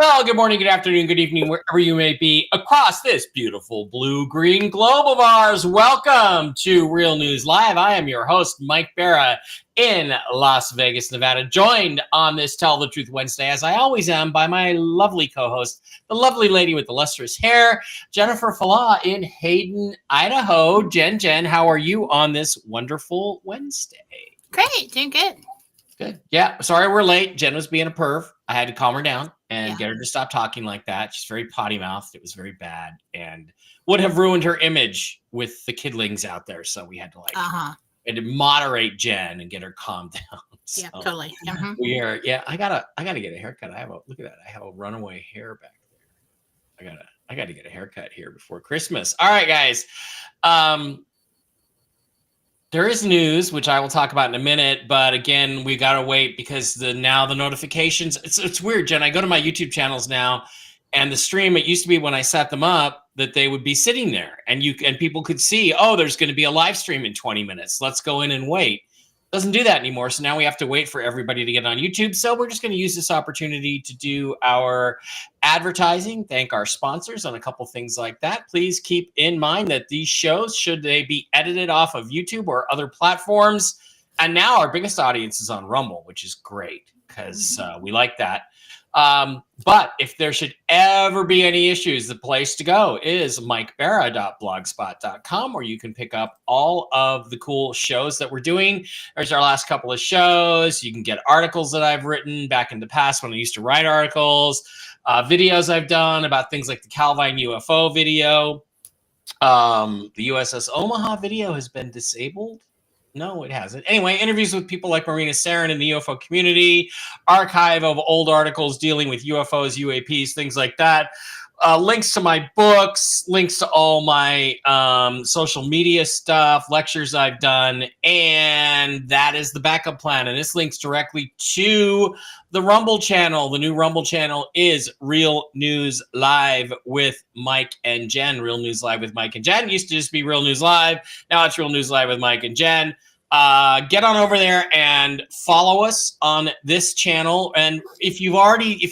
Well, good morning, good afternoon, good evening, wherever you may be across this beautiful blue-green globe of ours. Welcome to Real News Live. I am your host, Mike Barra, in Las Vegas, Nevada, joined on this Tell the Truth Wednesday, as I always am, by my lovely co-host, the lovely lady with the lustrous hair, Jennifer Falah in Hayden, Idaho. Jen, how are you on this wonderful Wednesday? Great, doing good. Good. Yeah. Sorry we're late. Jen was being a perv. I had to calm her down and get her to stop talking like that. She's very potty mouthed. It was very bad and would have ruined her image with the kidlings out there. So we had to and to moderate Jen and get her calmed down. So yeah, totally. We are. Yeah. I gotta get a haircut. Look at that. I have a runaway hair back there. I gotta get a haircut here before Christmas. All right, guys. There is news, which I will talk about in a minute, but again, we gotta wait because the notifications. It's weird, Jen. I go to my YouTube channels now, and the stream. It used to be when I set them up that they would be sitting there, and people could see. Oh, there's going to be a live stream in 20 minutes. Let's go in and wait. Doesn't do that anymore. So now we have to wait for everybody to get on YouTube. So we're just going to use this opportunity to do our advertising, thank our sponsors on a couple things like that. Please keep in mind that these shows, should they be edited off of YouTube or other platforms, and now our biggest audience is on Rumble, which is great because we like that. But if there should ever be any issues, the place to go is mikebara.blogspot.com, where you can pick up all of the cool shows that we're doing. There's our last couple of shows. You can get articles that I've written back in the past when I used to write articles, videos I've done about things like the Calvine UFO video. The USS Omaha video has been disabled. No, it hasn't. Anyway, interviews with people like Marina Sarin in the UFO community, archive of old articles dealing with UFOs, UAPs, things like that. Links to my books, links to all my social media stuff, lectures I've done, and that is the backup plan. And this links directly to the Rumble channel. The new Rumble channel is Real News Live with Mike and Jen. Real News Live with Mike and Jen. It used to just be Real News Live. Now it's Real News Live with Mike and Jen. Get on over there and follow us on this channel. And if you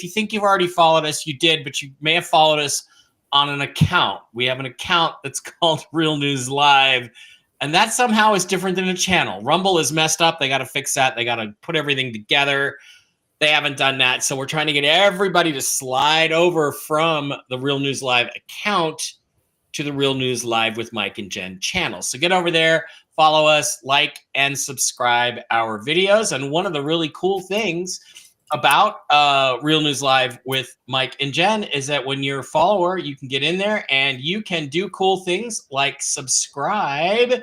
think you've already followed us, you did, but you may have followed us on an account. We have an account that's called Real News Live, and that somehow is different than a channel. Rumble is messed up. They got to fix that. They got to put everything together. They haven't done that. So we're trying to get everybody to slide over from the Real News Live account to the Real News Live with Mike and Jen channel. So get over there, follow us, like, and subscribe our videos. And one of the really cool things about Real News Live with Mike and Jen is that when you're a follower, you can get in there and you can do cool things like subscribe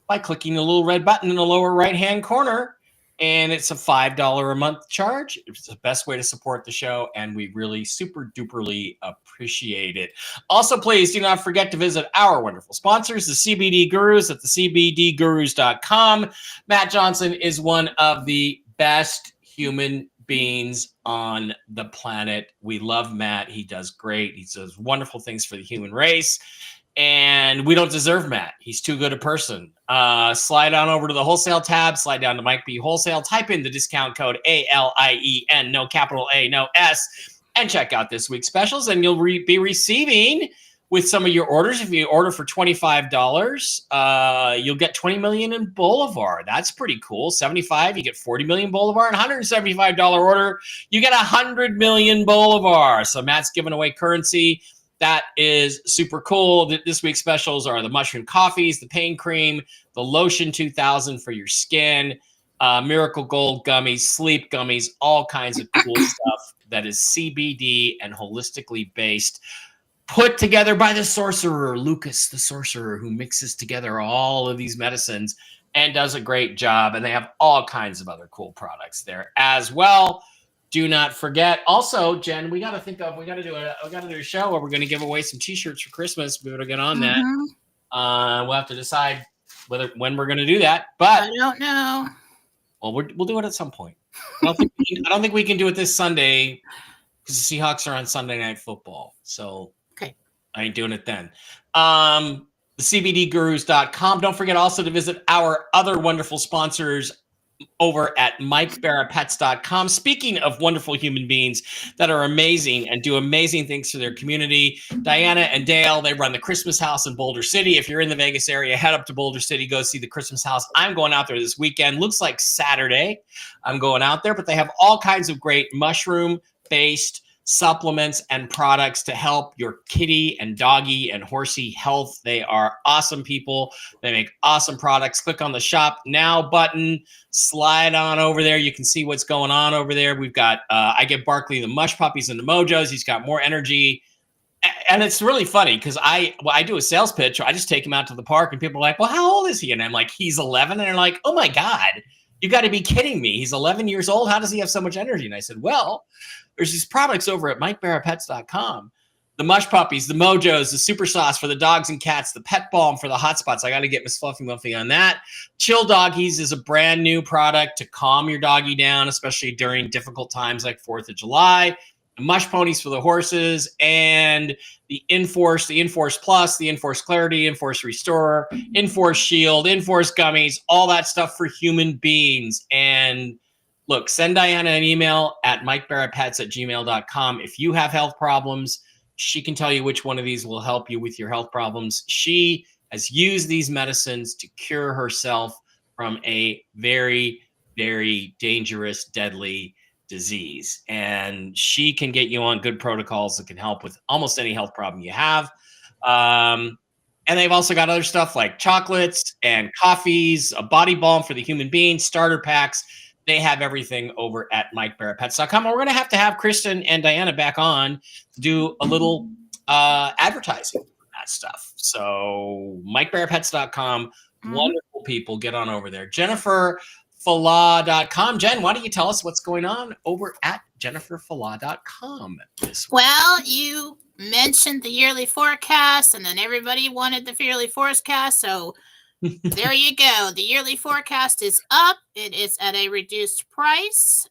by clicking the little red button in the lower right-hand corner. And it's a $5 a month charge. It's the best way to support the show, and we really super duperly appreciate it. Also, please do not forget to visit our wonderful sponsors, the CBD Gurus at the CBDGurus.com. Matt Johnson is one of the best human beings on the planet. We love Matt. He does great. He does wonderful things for the human race. And we don't deserve Matt. He's too good a person. Slide on over to the wholesale tab, slide down to Mike B Wholesale, type in the discount code ALIEN, no capital A, no S, and check out this week's specials. And you'll be receiving with some of your orders. If you order for $25, you'll get 20 million in Bolivar. That's pretty cool. 75, you get 40 million Bolivar, and $175 order, you get 100 million Bolivar. So Matt's giving away currency. That is super cool. This week's specials are the mushroom coffees, the pain cream, the lotion 2000 for your skin, Miracle Gold gummies, sleep gummies, all kinds of cool stuff that is CBD and holistically based, put together by the sorcerer, Lucas the sorcerer, who mixes together all of these medicines and does a great job. And they have all kinds of other cool products there as well. Do not forget. Also, Jen, we got to do a show where we're going to give away some T-shirts for Christmas. We better get on that. We'll have to decide when we're going to do that. But I don't know. Well, we'll do it at some point. I don't think we can do it this Sunday because the Seahawks are on Sunday Night Football. So okay, I ain't doing it then. The CBDGurus.com. Don't forget also to visit our other wonderful sponsors, over at MikeBarraPets.com. Speaking of wonderful human beings that are amazing and do amazing things for their community, Diana and Dale, they run the Christmas house in Boulder City. If you're in the Vegas area, head up to Boulder City, go see the Christmas house. I'm going out there this weekend. Looks like Saturday. I'm going out there, but they have all kinds of great mushroom-based supplements and products to help your kitty and doggy and horsey health. They are awesome people. They make awesome products. Click on the shop now button, slide on over there. You can see what's going on over there. We've got, I get Barkley the mush puppies and the mojos. He's got more energy. And it's really funny because I do a sales pitch. I just take him out to the park and people are like, well, how old is he? And I'm like, he's 11. And they're like, oh my God, you got to be kidding me. He's 11 years old. How does he have so much energy? And I said, well, there's these products over at MikeBarraPets.com. The mush puppies, the mojos, the super sauce for the dogs and cats, the pet balm for the hot spots. I got to get Miss Fluffy Muffy on that. Chill Doggies is a brand new product to calm your doggy down, especially during difficult times like 4th of July. The mush ponies for the horses, and the Enforce Plus, the Enforce Clarity, Enforce Restore, Enforce Shield, Enforce Gummies, all that stuff for human beings. And look, send Diana an email at MikeBarraPets@gmail.com. If you have health problems, she can tell you which one of these will help you with your health problems. She has used these medicines to cure herself from a very, very dangerous, deadly disease. And she can get you on good protocols that can help with almost any health problem you have. And they've also got other stuff like chocolates and coffees, a body balm for the human being, starter packs. They have everything over at MikeBarraPets.com. And we're going to have Kristen and Diana back on to do a little advertising for that stuff. So MikeBarraPets.com, wonderful people. Get on over there. JenniferFallah.com. Jen, why don't you tell us what's going on over at JenniferFallah.com this week? Well, you mentioned the yearly forecast, and then everybody wanted the yearly forecast. So there you go. The yearly forecast is up. It is at a reduced price.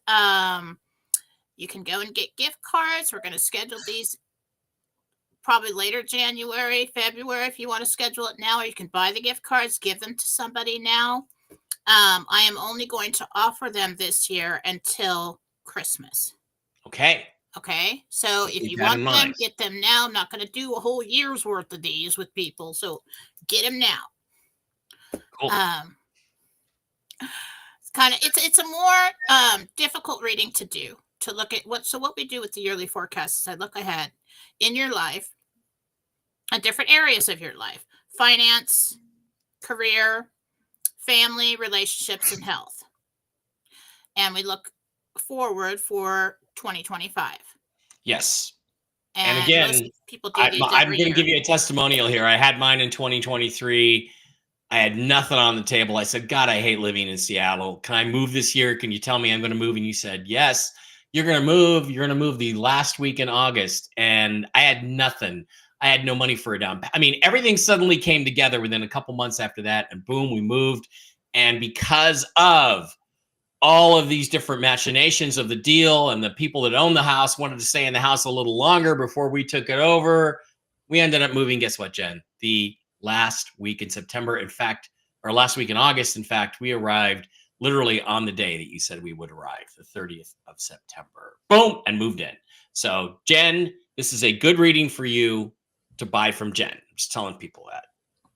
You can go and get gift cards. We're going to schedule these probably later January, February, if you want to schedule it now, or you can buy the gift cards, give them to somebody now. I am only going to offer them this year until Christmas. Okay. Okay. So if you want them, get them now. I'm not going to do a whole year's worth of these with people. So get them now. Cool. It's a more difficult reading to do, to look at what we do with the yearly forecast is I look ahead in your life at different areas of your life: finance, career, family, relationships, and health. And we look forward for 2025. Yes. And again, people do I'm going to give you a testimonial here. I had mine in 2023. I had nothing on the table. I said, God, I hate living in Seattle. Can I move this year? Can you tell me I'm going to move? And you said, yes, you're going to move. You're going to move the last week in August. And I had nothing. I had no money for a down. I mean, everything suddenly came together within a couple months after that. And boom, we moved. And because of all of these different machinations of the deal, and the people that own the house wanted to stay in the house a little longer before we took it over, we ended up moving. Guess what, Jen? The last week in September, in fact, or last week in August, in fact, we arrived literally on the day that you said we would arrive, the 30th of September. Boom, and moved in. So, Jen, this is a good reading for you to buy from Jen. I'm just telling people that.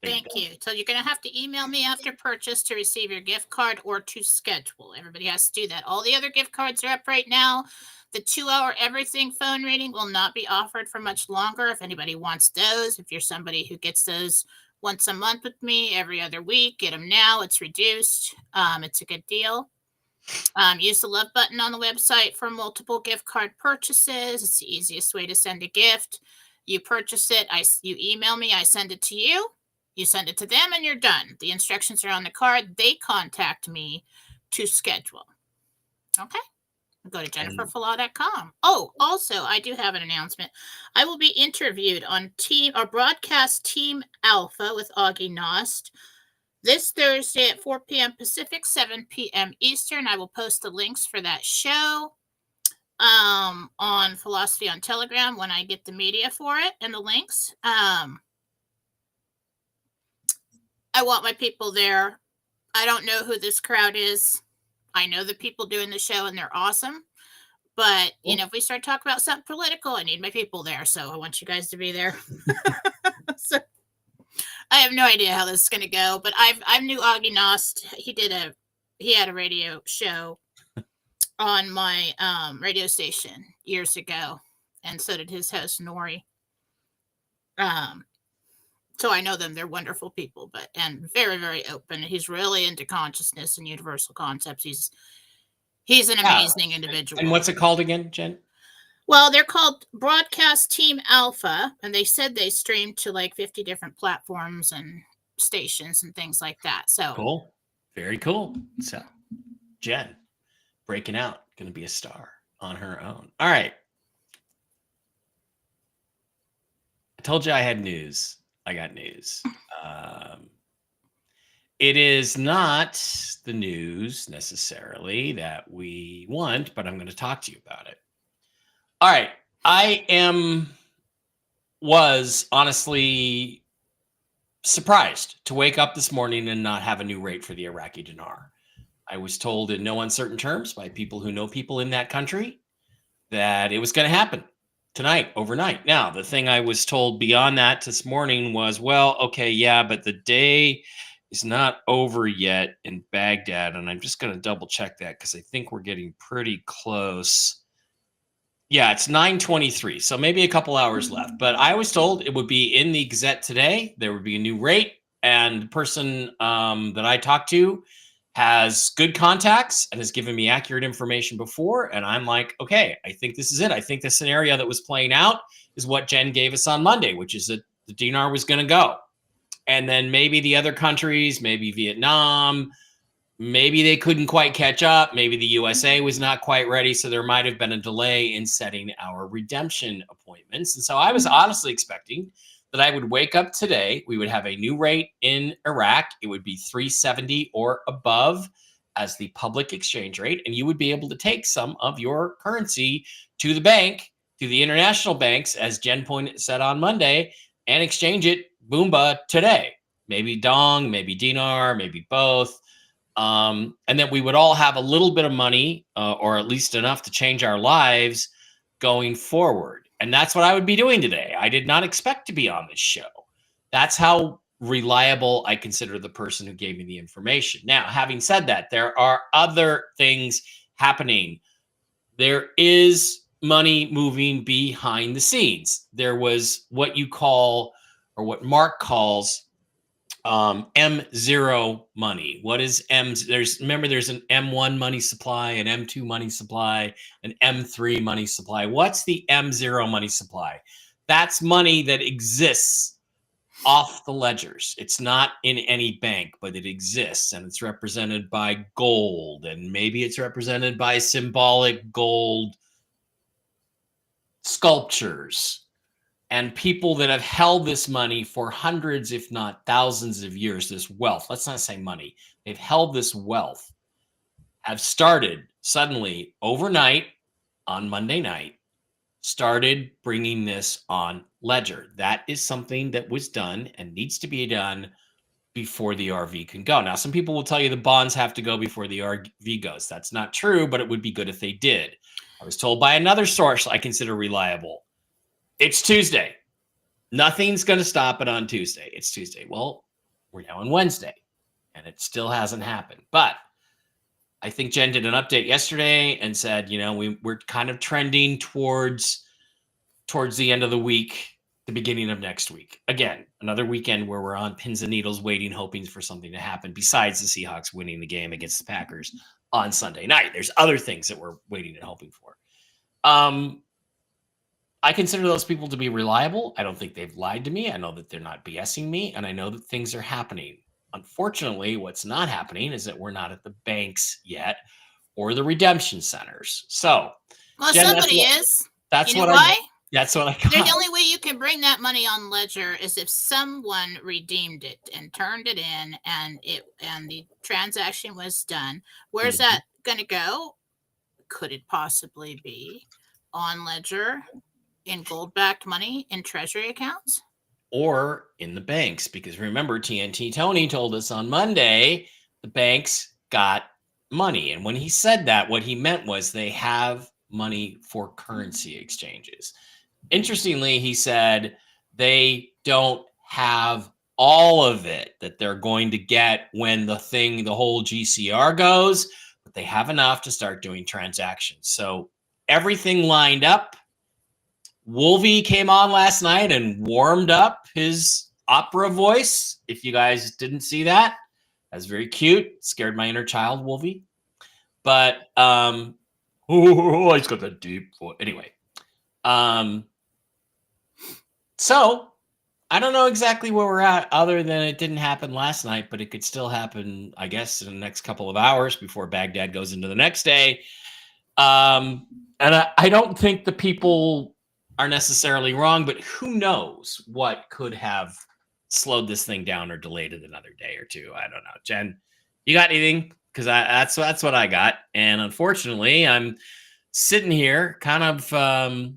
Thank you. So you're going to have to email me after purchase to receive your gift card or to schedule. Everybody has to do that. All the other gift cards are up right now. The 2-hour everything phone reading will not be offered for much longer. If anybody wants those, if you're somebody who gets those once a month with me, every other week, get them now. It's reduced. It's a good deal. Use the love button on the website for multiple gift card purchases. It's the easiest way to send a gift. You purchase it. You email me. I send it to you. You send it to them and you're done. The instructions are on the card. They contact me to schedule. Okay. Go to JenniferFallah.com. Oh, also, I do have an announcement. I will be interviewed on broadcast Team Alpha with Augie Nost this Thursday at 4 p.m. Pacific, 7 p.m. Eastern. I will post the links for that show on Philosophy on Telegram when I get the media for it and the links. I want my people there. I don't know who this crowd is. I know the people doing the show and they're awesome. But, you Cool. know, if we start talking about something political, I need my people there. So I want you guys to be there. So I have no idea how this is going to go, but I knew Augie Nost. He had a radio show on my radio station years ago, and so did his host Nori. So I know them. They're wonderful people, and very, very open. He's really into consciousness and universal concepts. He's an amazing individual. And what's it called again, Jen? Well, they're called Broadcast Team Alpha, and they said they streamed to like 50 different platforms and stations and things like that. So cool. Very cool. So Jen breaking out, going to be a star on her own. All right. I told you I had news. I got news. It is not the news necessarily that we want, but I'm going to talk to you about it. All right. I was honestly surprised to wake up this morning and not have a new rate for the Iraqi dinar. I was told in no uncertain terms by people who know people in that country that it was going to happen tonight, overnight. Now, the thing I was told beyond that this morning was, well, okay, yeah, but the day is not over yet in Baghdad. And I'm just going to double check that because I think we're getting pretty close. Yeah, it's 9:23, so maybe a couple hours left. But I was told it would be in the Gazette today. There would be a new rate, and the person that I talked to has good contacts and has given me accurate information before. And I'm like, okay, I think this is it. I think the scenario that was playing out is what Jen gave us on Monday, which is that the dinar was going to go. And then maybe the other countries, maybe Vietnam, maybe they couldn't quite catch up. Maybe the USA was not quite ready. So there might have been a delay in setting our redemption appointments. And so I was honestly expecting that I would wake up today. We would have a new rate in Iraq. It would be 370 or above as the public exchange rate. And you would be able to take some of your currency to the bank, to the international banks, as Jen said on Monday, and exchange it, boomba, today. Maybe dong, maybe dinar, maybe both. And then we would all have a little bit of money, or at least enough to change our lives going forward. And that's what I would be doing today. I did not expect to be on this show. That's how reliable I consider the person who gave me the information. Now, having said that, there are other things happening. There is money moving behind the scenes. There was what you call, or what Mark calls, M0 money. What is M? Remember, there's an M1 money supply, an M2 money supply, an M3 money supply. What's the M0 money supply? That's money that exists off the ledgers. It's not in any bank, but it exists, and it's represented by gold, and maybe it's represented by symbolic gold sculptures. And people that have held this money for hundreds, if not thousands of years, this wealth, let's not say money, they've held this wealth, have started suddenly overnight on Monday night, started bringing this on ledger. That is something that was done and needs to be done before the RV can go. Now, some people will tell you the bonds have to go before the RV goes. That's not true, but it would be good if they did. I was told by another source I consider reliable, it's Tuesday. Nothing's going to stop it on Tuesday. It's Tuesday. Well, we're now on Wednesday, and it still hasn't happened. But I think Jen did an update yesterday and said, you know, we're kind of trending towards the end of the week, the beginning of next week. Again, another weekend where we're on pins and needles, waiting, hoping for something to happen besides the Seahawks winning the game against the Packers on Sunday night. There's other things that we're waiting and hoping for. I consider those people to be reliable. I don't think they've lied to me. I know that they're not BSing me, and I know that things are happening. Unfortunately, what's not happening is that we're not at the banks yet or the redemption centers. So, well, Jen, somebody is. That's you know what why? That's what I got. The only way you can bring that money on ledger is if someone redeemed it and turned it in, and the transaction was done. Where's that going to go? Could it possibly be on ledger in gold-backed money in treasury accounts? Or in the banks? Because remember, TNT Tony told us on Monday, the banks got money. And when he said that, what he meant was they have money for currency exchanges. Interestingly, he said they don't have all of it that they're going to get when the whole GCR goes, but they have enough to start doing transactions. So everything lined up. Wolvie came on last night and warmed up his opera voice. If you guys didn't see that, that's very cute. Scared my inner child, Wolvie. But he's got that deep voice. Anyway, so I don't know exactly where we're at, other than it didn't happen last night, but it could still happen, I guess, in the next couple of hours before Baghdad goes into the next day. And I don't think the people are necessarily wrong, but who knows what could have slowed this thing down or delayed it another day or two. I don't know. Jen, you got anything? Because that's what I got. And unfortunately, I'm sitting here kind of I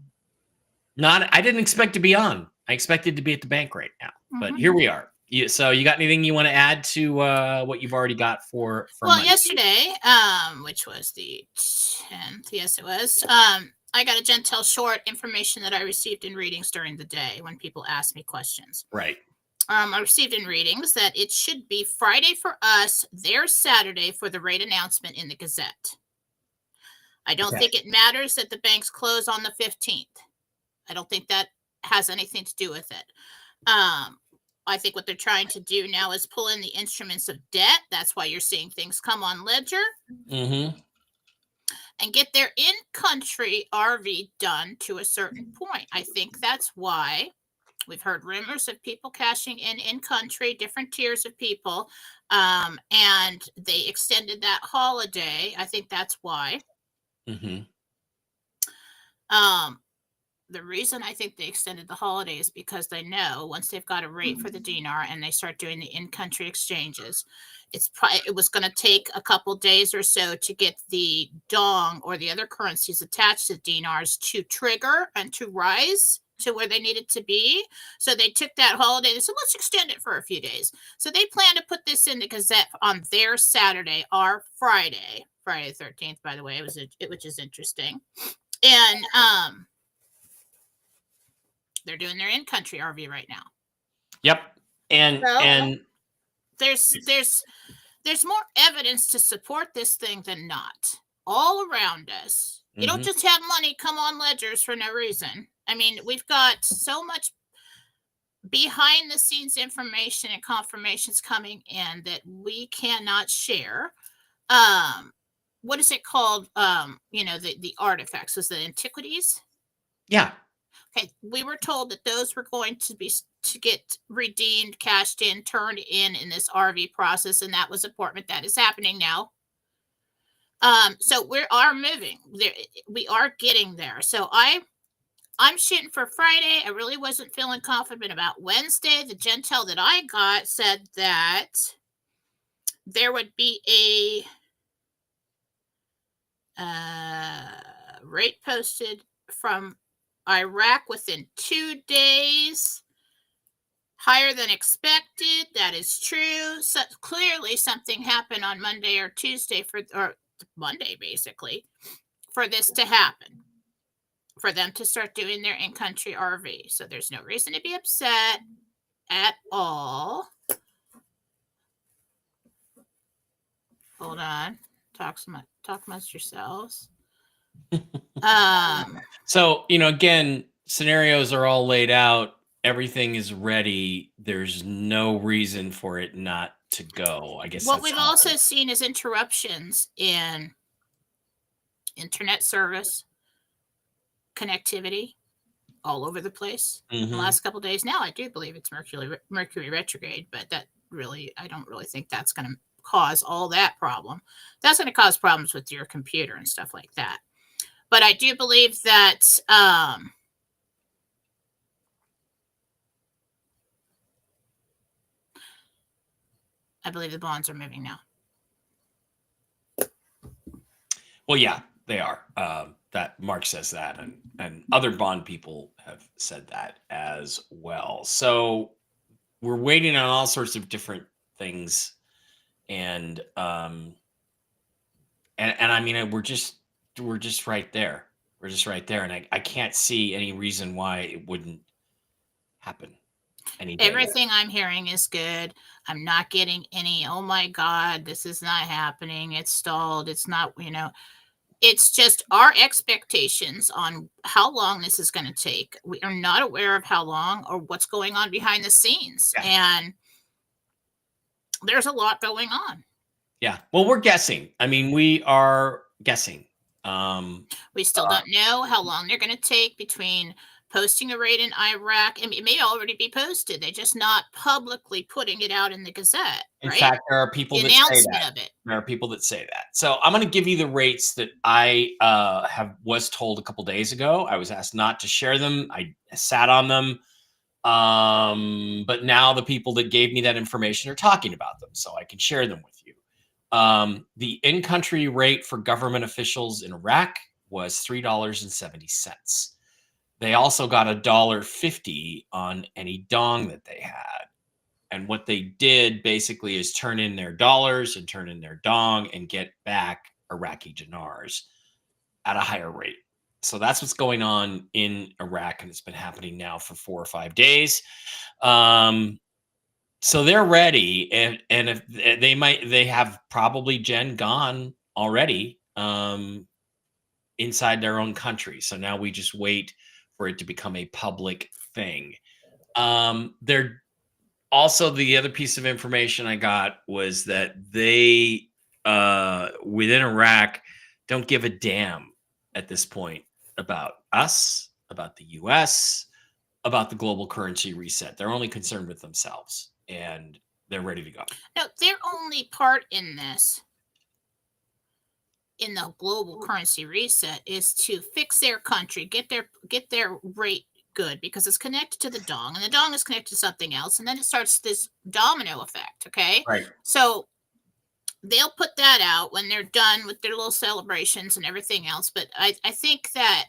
didn't expect to be on. I expected to be at the bank right now, but here we are. So you got anything you want to add to what you've already got for Monday? Yesterday, which was the 10th, yes, it was. I got a Gentel short information that I received in readings during the day when people asked me questions. Right. I received in readings that it should be Friday for us, their Saturday for the rate announcement in the Gazette. I don't think it matters that the banks close on the 15th. I don't think that has anything to do with it. I think what they're trying to do now is pull in the instruments of debt. That's why you're seeing things come on Ledger. Mm-hmm. And get their in-country RV done to a certain point. I think that's why we've heard rumors of people cashing in-country, different tiers of people, and they extended that holiday. I think that's why. Mm-hmm. The reason I think they extended the holiday is because they know once they've got a rate for the dinar and they start doing the in-country exchanges, it was going to take a couple days or so to get the dong or the other currencies attached to dinars to trigger and to rise to where they needed to be. So they took that holiday and said, let's extend it for a few days. So they plan to put this in the Gazette on their Saturday, our Friday the 13th, by the way, which is interesting. And they're doing their in-country RV right now. Yep. And there's more evidence to support this thing than not. All around us. You don't just have money come on ledgers for no reason. I mean, we've got so much behind the scenes information and confirmations coming in that we cannot share. What is it called? The artifacts. Was the antiquities? Yeah. Okay, we were told that those were going to get redeemed, cashed in, turned in this RV process, and that was important. That is happening now. So we are moving there. We are getting there. So I'm shooting for Friday. I really wasn't feeling confident about Wednesday. The Gentel that I got said that there would be a rate posted from Iraq within 2 days, higher than expected. That is true. So clearly something happened on Monday or Tuesday or Monday, basically, for this to happen, for them to start doing their in-country RV. So there's no reason to be upset at all. Hold on. Talk amongst yourselves. So, again, scenarios are all laid out. Everything is ready. There's no reason for it not to go. I guess what we've also seen is interruptions in internet service, connectivity all over the place. The last couple of days now, I do believe it's Mercury retrograde, but I don't really think that's going to cause all that problem. That's going to cause problems with your computer and stuff like that. But I do believe that I believe the bonds are moving now. Well, yeah, they are. That Mark says that, and other bond people have said that as well. So we're waiting on all sorts of different things, and And I mean, we're just right there. We're just right there, and I can't see any reason why it wouldn't happen any day. Everything I'm hearing is good. I'm not getting any, oh my God, this is not happening. It's stalled. It's not, it's just our expectations on how long this is going to take. We are not aware of how long or what's going on behind the scenes. Yeah. And there's a lot going on. Yeah. Well, we're guessing. I mean, we are guessing. We still don't know how long they're going to take between posting a raid in Iraq. And it may already be posted. They're just not publicly putting it out in the Gazette. In right? fact, there are people The that say announcement that. of it. There are people that say that. So I'm going to give you the rates that I was told a couple days ago. I was asked not to share them. I sat on them. But now the people that gave me that information are talking about them, so I can share them with you. The in-country rate for government officials in Iraq was $3.70. They also got $1.50 on any dong that they had. And what they did basically is turn in their dollars and turn in their dong and get back Iraqi dinars at a higher rate. So that's what's going on in Iraq, and it's been happening now for 4 or 5 days. So they're ready, and if they have probably Jen gone already inside their own country. So now we just wait for it to become a public thing. They're also, the other piece of information I got was that they within Iraq don't give a damn at this point about us, about the US, about the global currency reset. They're only concerned with themselves, and they're ready to go. No, their only part in this, in the global currency reset, is to fix their country, get their rate good, because it's connected to the dong, and the dong is connected to something else, and then it starts this domino effect. Okay, Right. So they'll put that out when they're done with their little celebrations and everything else. But I think that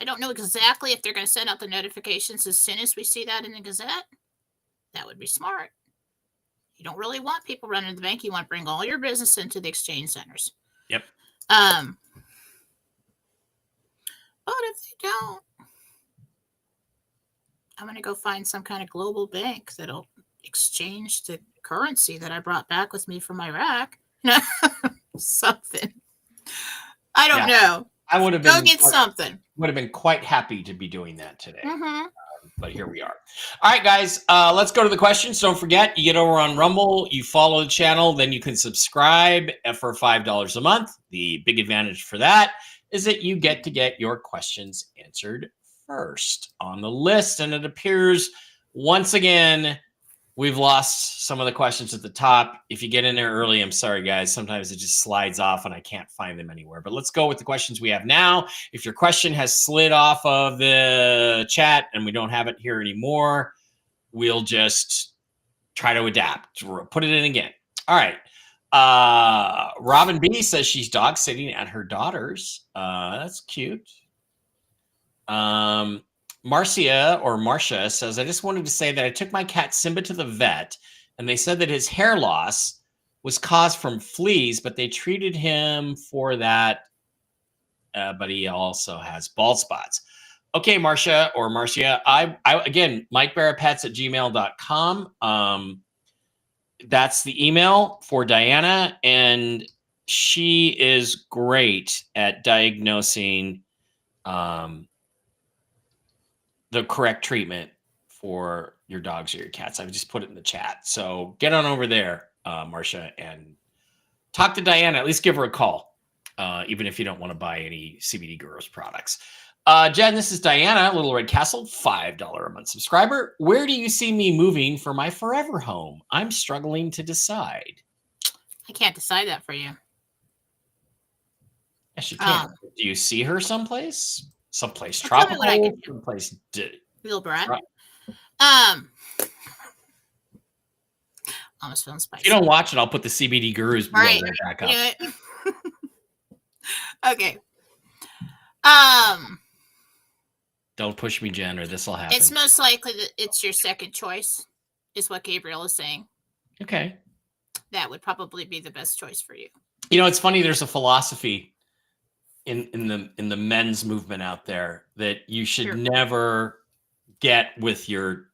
I don't know exactly if they're going to send out the notifications as soon as we see that in the Gazette. That would be smart. You don't really want people running the bank. You want to bring all your business into the exchange centers. Yep. But if they don't, I'm going to go find some kind of global bank that'll exchange the currency that I brought back with me from Iraq. Something. I don't know. I would have go get something. Would have been quite happy to be doing that today. Mm-hmm. But here we are. All right, guys, let's go to the questions. Don't forget, you get over on Rumble, you follow the channel, then you can subscribe for $5 a month. The big advantage for that is that you get to get your questions answered first on the list. And it appears, once again, we've lost some of the questions at the top. If you get in there early, I'm sorry, guys. Sometimes it just slides off and I can't find them anywhere. But let's go with the questions we have now. If your question has slid off of the chat and we don't have it here anymore, we'll just try to adapt. Put it in again. All right. Robin B says she's dog sitting at her daughter's. That's cute. Marcia says, I just wanted to say that I took my cat Simba to the vet, and they said that his hair loss was caused from fleas, but they treated him for that. But he also has bald spots. Okay, Marcia. I again, MikeBarrettPets@gmail.com. That's the email for Diana, and she is great at diagnosing the correct treatment for your dogs or your cats. I've just put it in the chat. So get on over there, Marcia, and talk to Diana. At least give her a call, even if you don't want to buy any CBD Gurus products. Jen, this is Diana, Little Red Castle, $5 a month subscriber. Where do you see me moving for my forever home? I'm struggling to decide. I can't decide that for you. Yes, you can. Do you see her someplace? Someplace Tell me what I tropical, can do. someplace. Little brat. Almost feeling spicy. If you don't watch it, I'll put the CBD Gurus Right. back up. Okay. Don't push me, Jen, or this will happen. It's most likely that it's your second choice, is what Gabriel is saying. Okay. That would probably be the best choice for you. You know, it's funny. There's a philosophy in the men's movement out there that you should Sure. never get with your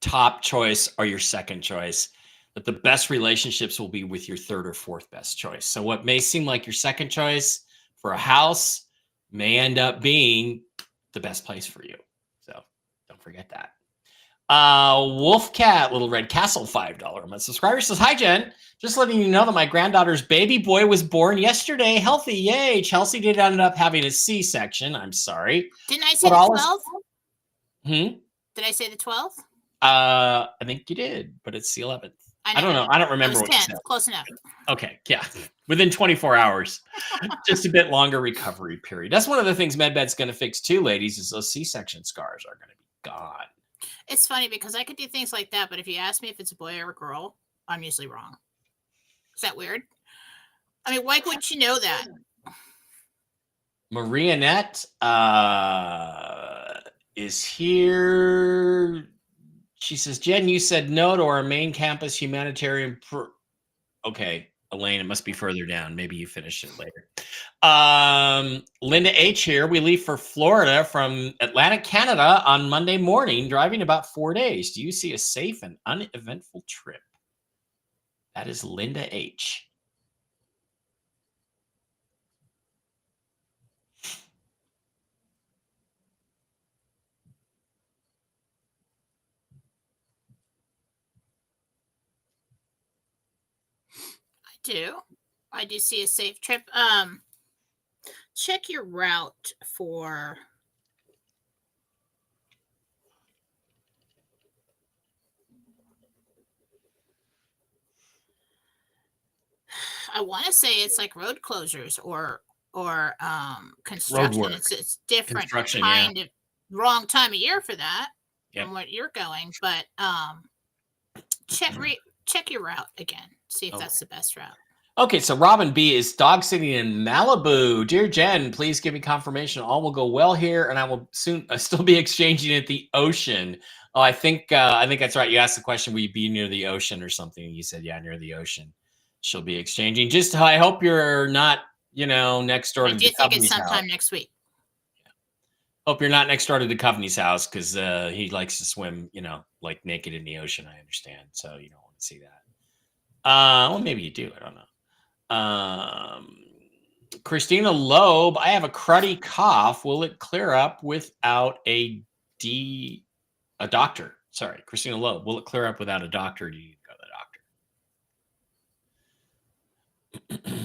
top choice or your second choice. That the best relationships will be with your third or fourth best choice. So what may seem like your second choice for a house may end up being the best place for you. So don't forget that. Wolfcat, Little Red Castle, $5 a month subscriber says, "Hi, Jen. Just letting you know that my granddaughter's baby boy was born yesterday. Healthy, yay. Chelsea did end up having a C-section. I'm sorry. Didn't I say But the all is- 12th? Hmm? Did I say the 12th? I think you did, but it's the 11th. I don't know. I don't It remember was what you 10th. said. Close enough. Okay, yeah. Within 24 hours. Just a bit longer recovery period. That's one of the things MedBed's going to fix too, ladies, is those C-section scars are going to be gone. It's funny because I could do things like that, but if you ask me if it's a boy or a girl, I'm usually wrong. Is that weird? I mean, why wouldn't you know that? Maria Net is here. She says, "Jen, you said no to our main campus humanitarian." Okay, Elaine, it must be further down. Maybe you finish it later. Linda H here. We leave for Florida from Atlantic, Canada on Monday morning, driving about 4 days. Do you see a safe and uneventful trip? That is Linda H. I do see a safe trip. Check your route for I want to say it's like road closures or construction. work. It's different Construction, kind of wrong time of year for that Yep. from what you're going, but check your route again. See if that's the best route. Okay, so Robin B is dog sitting in Malibu. Dear Jen, please give me confirmation all will go well here, and I will soon still be exchanging at the ocean. Oh, I think that's right. You asked the question, will you be near the ocean or something? You said, yeah, near the ocean. She'll be exchanging. Just, I hope you're not, next door I to do the think it's Coveney's house. sometime next week. Hope you're not next door to the Coveney's house because he likes to swim, like naked in the ocean. I understand, so you don't want to see that. Well, maybe you do. I don't know. Christina Loeb, I have a cruddy cough. Will it clear up without a doctor? Sorry, Christina Loeb. Will it clear up without a doctor? Do you go to the doctor?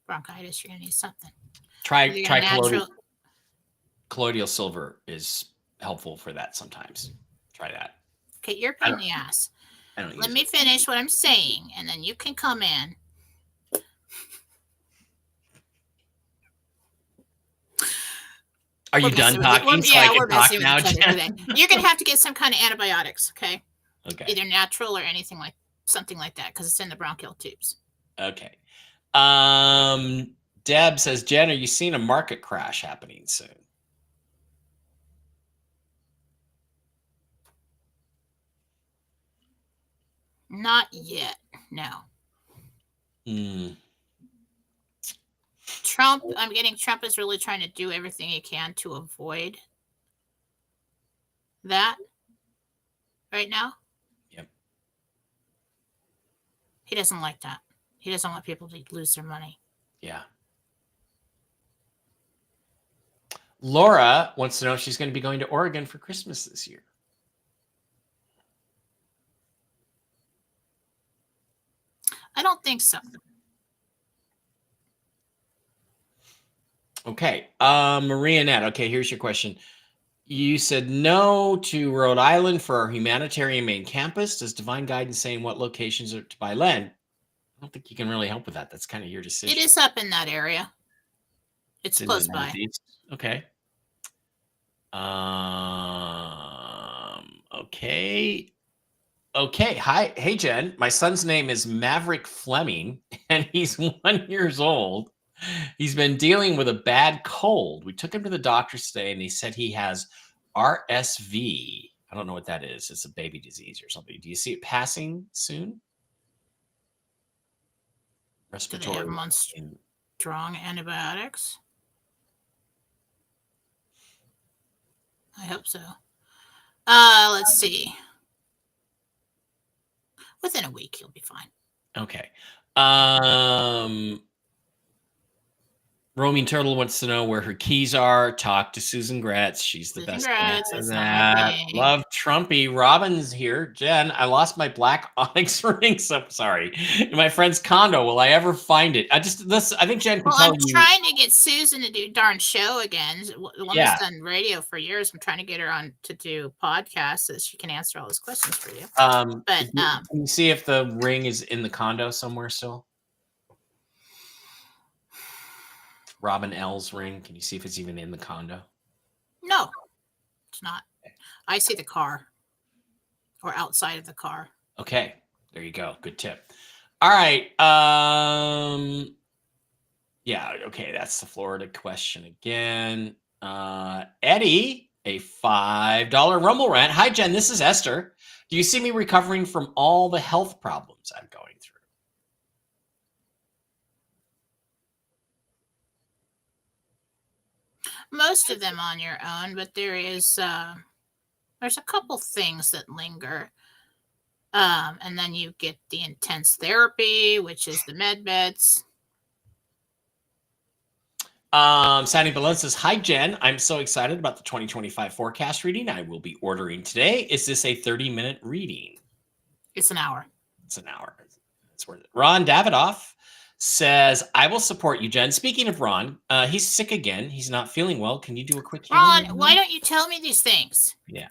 Bronchitis, you're gonna need something. Try colloidal silver is helpful for that sometimes. Try that. Okay, you're pain in the ass. Let me finish what I'm saying, and then you can come in. Are you done talking? We're messing with each other today. You're gonna have to get some kind of antibiotics, okay? Okay. Either natural or anything like something like that, because it's in the bronchial tubes. Okay. Deb says, Jen, are you seeing a market crash happening soon? Not yet. No. Trump is really trying to do everything he can to avoid that right now. Yep. He doesn't like that. He doesn't want people to lose their money. Yeah. Laura wants to know if she's going to be going to Oregon for Christmas this year. I don't think so. Okay. Maria Nat. Okay, here's your question. You said no to Rhode Island for our humanitarian main campus. Does Divine Guidance say in what locations are to buy land? I don't think you can really help with that. That's kind of your decision. It is up in that area. It's close by. Okay. Okay. Okay. Hi. Hey, Jen. My son's name is Maverick Fleming, and he's 1 year old. He's been dealing with a bad cold. We took him to the doctor today, and he said he has RSV. I don't know what that is. It's a baby disease or something. Do you see it passing soon? Do they have Respiratory. them on strong antibiotics? I hope so. Let's see. Within a week, you'll be fine. Okay. Roaming Turtle wants to know where her keys are. Talk to Susan Gratz. She's the Susan best Gratz, answer that's to not my that. thing. Love Trumpy. Robin's here. Jen, I lost my black onyx ring. So sorry. In my friend's condo. Will I ever find it? I think Jen can Well, tell I'm you. trying to get Susan to do darn show again. The woman's Yeah. done radio for years. I'm trying to get her on to do podcasts so that she can answer all those questions for you. But Can you see if the ring is in the condo somewhere still? Robin L's ring. Can you see if it's even in the condo? no, it's not. I see the car or outside of the car. Okay, there you go. Good tip. All right. Yeah, okay, that's the Florida question again. Eddie, a $5 Rumble rant. Hi, Jen, this is Esther. Do you see me recovering from all the health problems I'm going through? Most of them on your own, but there's a couple things that linger. And then you get the intense therapy, which is the med beds. Sandy Balone says, hi, Jen. I'm so excited about the 2025 forecast reading I will be ordering today. Is this a 30-minute reading? It's an hour. It's an hour. It's worth it. Ron Davidoff says, I will support you, Jen. Speaking of Ron, he's sick again. He's not feeling well. Can you do a quick Ron, healing? why don't you tell me these things? Yeah.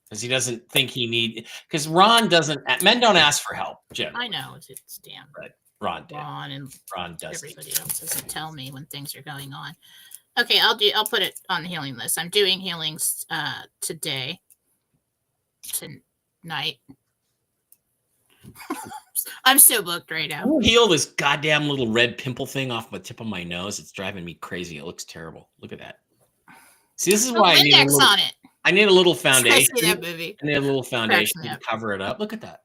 Because he doesn't think he need, because Ron doesn't, men don't ask for help, generally. I know, it's damn. Right. Ron did. Ron and Ron does. everybody else doesn't tell me when things are going on. Okay, I'll put it on the healing list. I'm doing healings tonight. I'm so booked right now. I'll heal this goddamn little red pimple thing off the tip of my nose. It's driving me crazy. It looks terrible. Look at that. See, this is why I need a little, on it. I need a little foundation. I see that movie. I need a little foundation to up. cover it up. Look at that.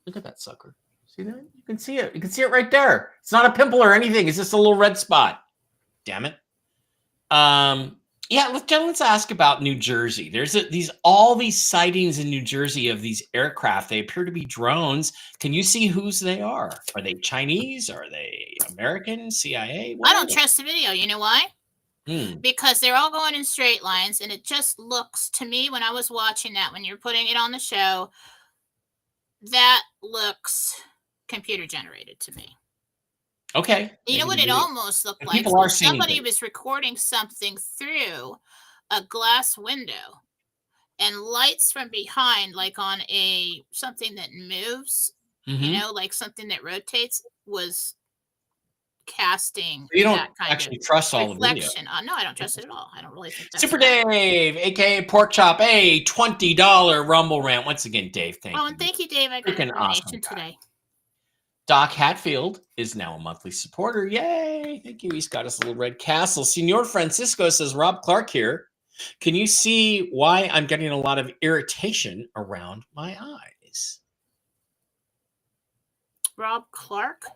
Look at that sucker. See that? You can see it. You can see it right there. It's not a pimple or anything. It's just a little red spot. Damn it. Yeah, let's ask about New Jersey. There's all these sightings in New Jersey of these aircraft. They appear to be drones. Can you see whose they are? Are they Chinese? Are they American? CIA? I don't trust the video. You know why? Hmm. Because they're all going in straight lines, and it just looks to me when I was watching that, when you're putting it on the show, that looks computer generated to me. Okay. You know what it almost looked like? People are seeing somebody it. was recording something through a glass window, and lights from behind, like on something that moves, you know, like something that rotates, was casting. You don't that kind actually of trust all the video. reflection. No, I don't trust it at all. I don't really think that's Super Dave, aka Pork Chop, a $20 Rumble rant. Once again, Dave, thank you. Oh, and thank you, Dave. I got Freaking information awesome guy. today. Doc Hatfield is now a monthly supporter. Yay. Thank you. He's got us a little red castle. Senor Francisco says, Rob Clark here. Can you see why I'm getting a lot of irritation around my eyes? Rob Clark?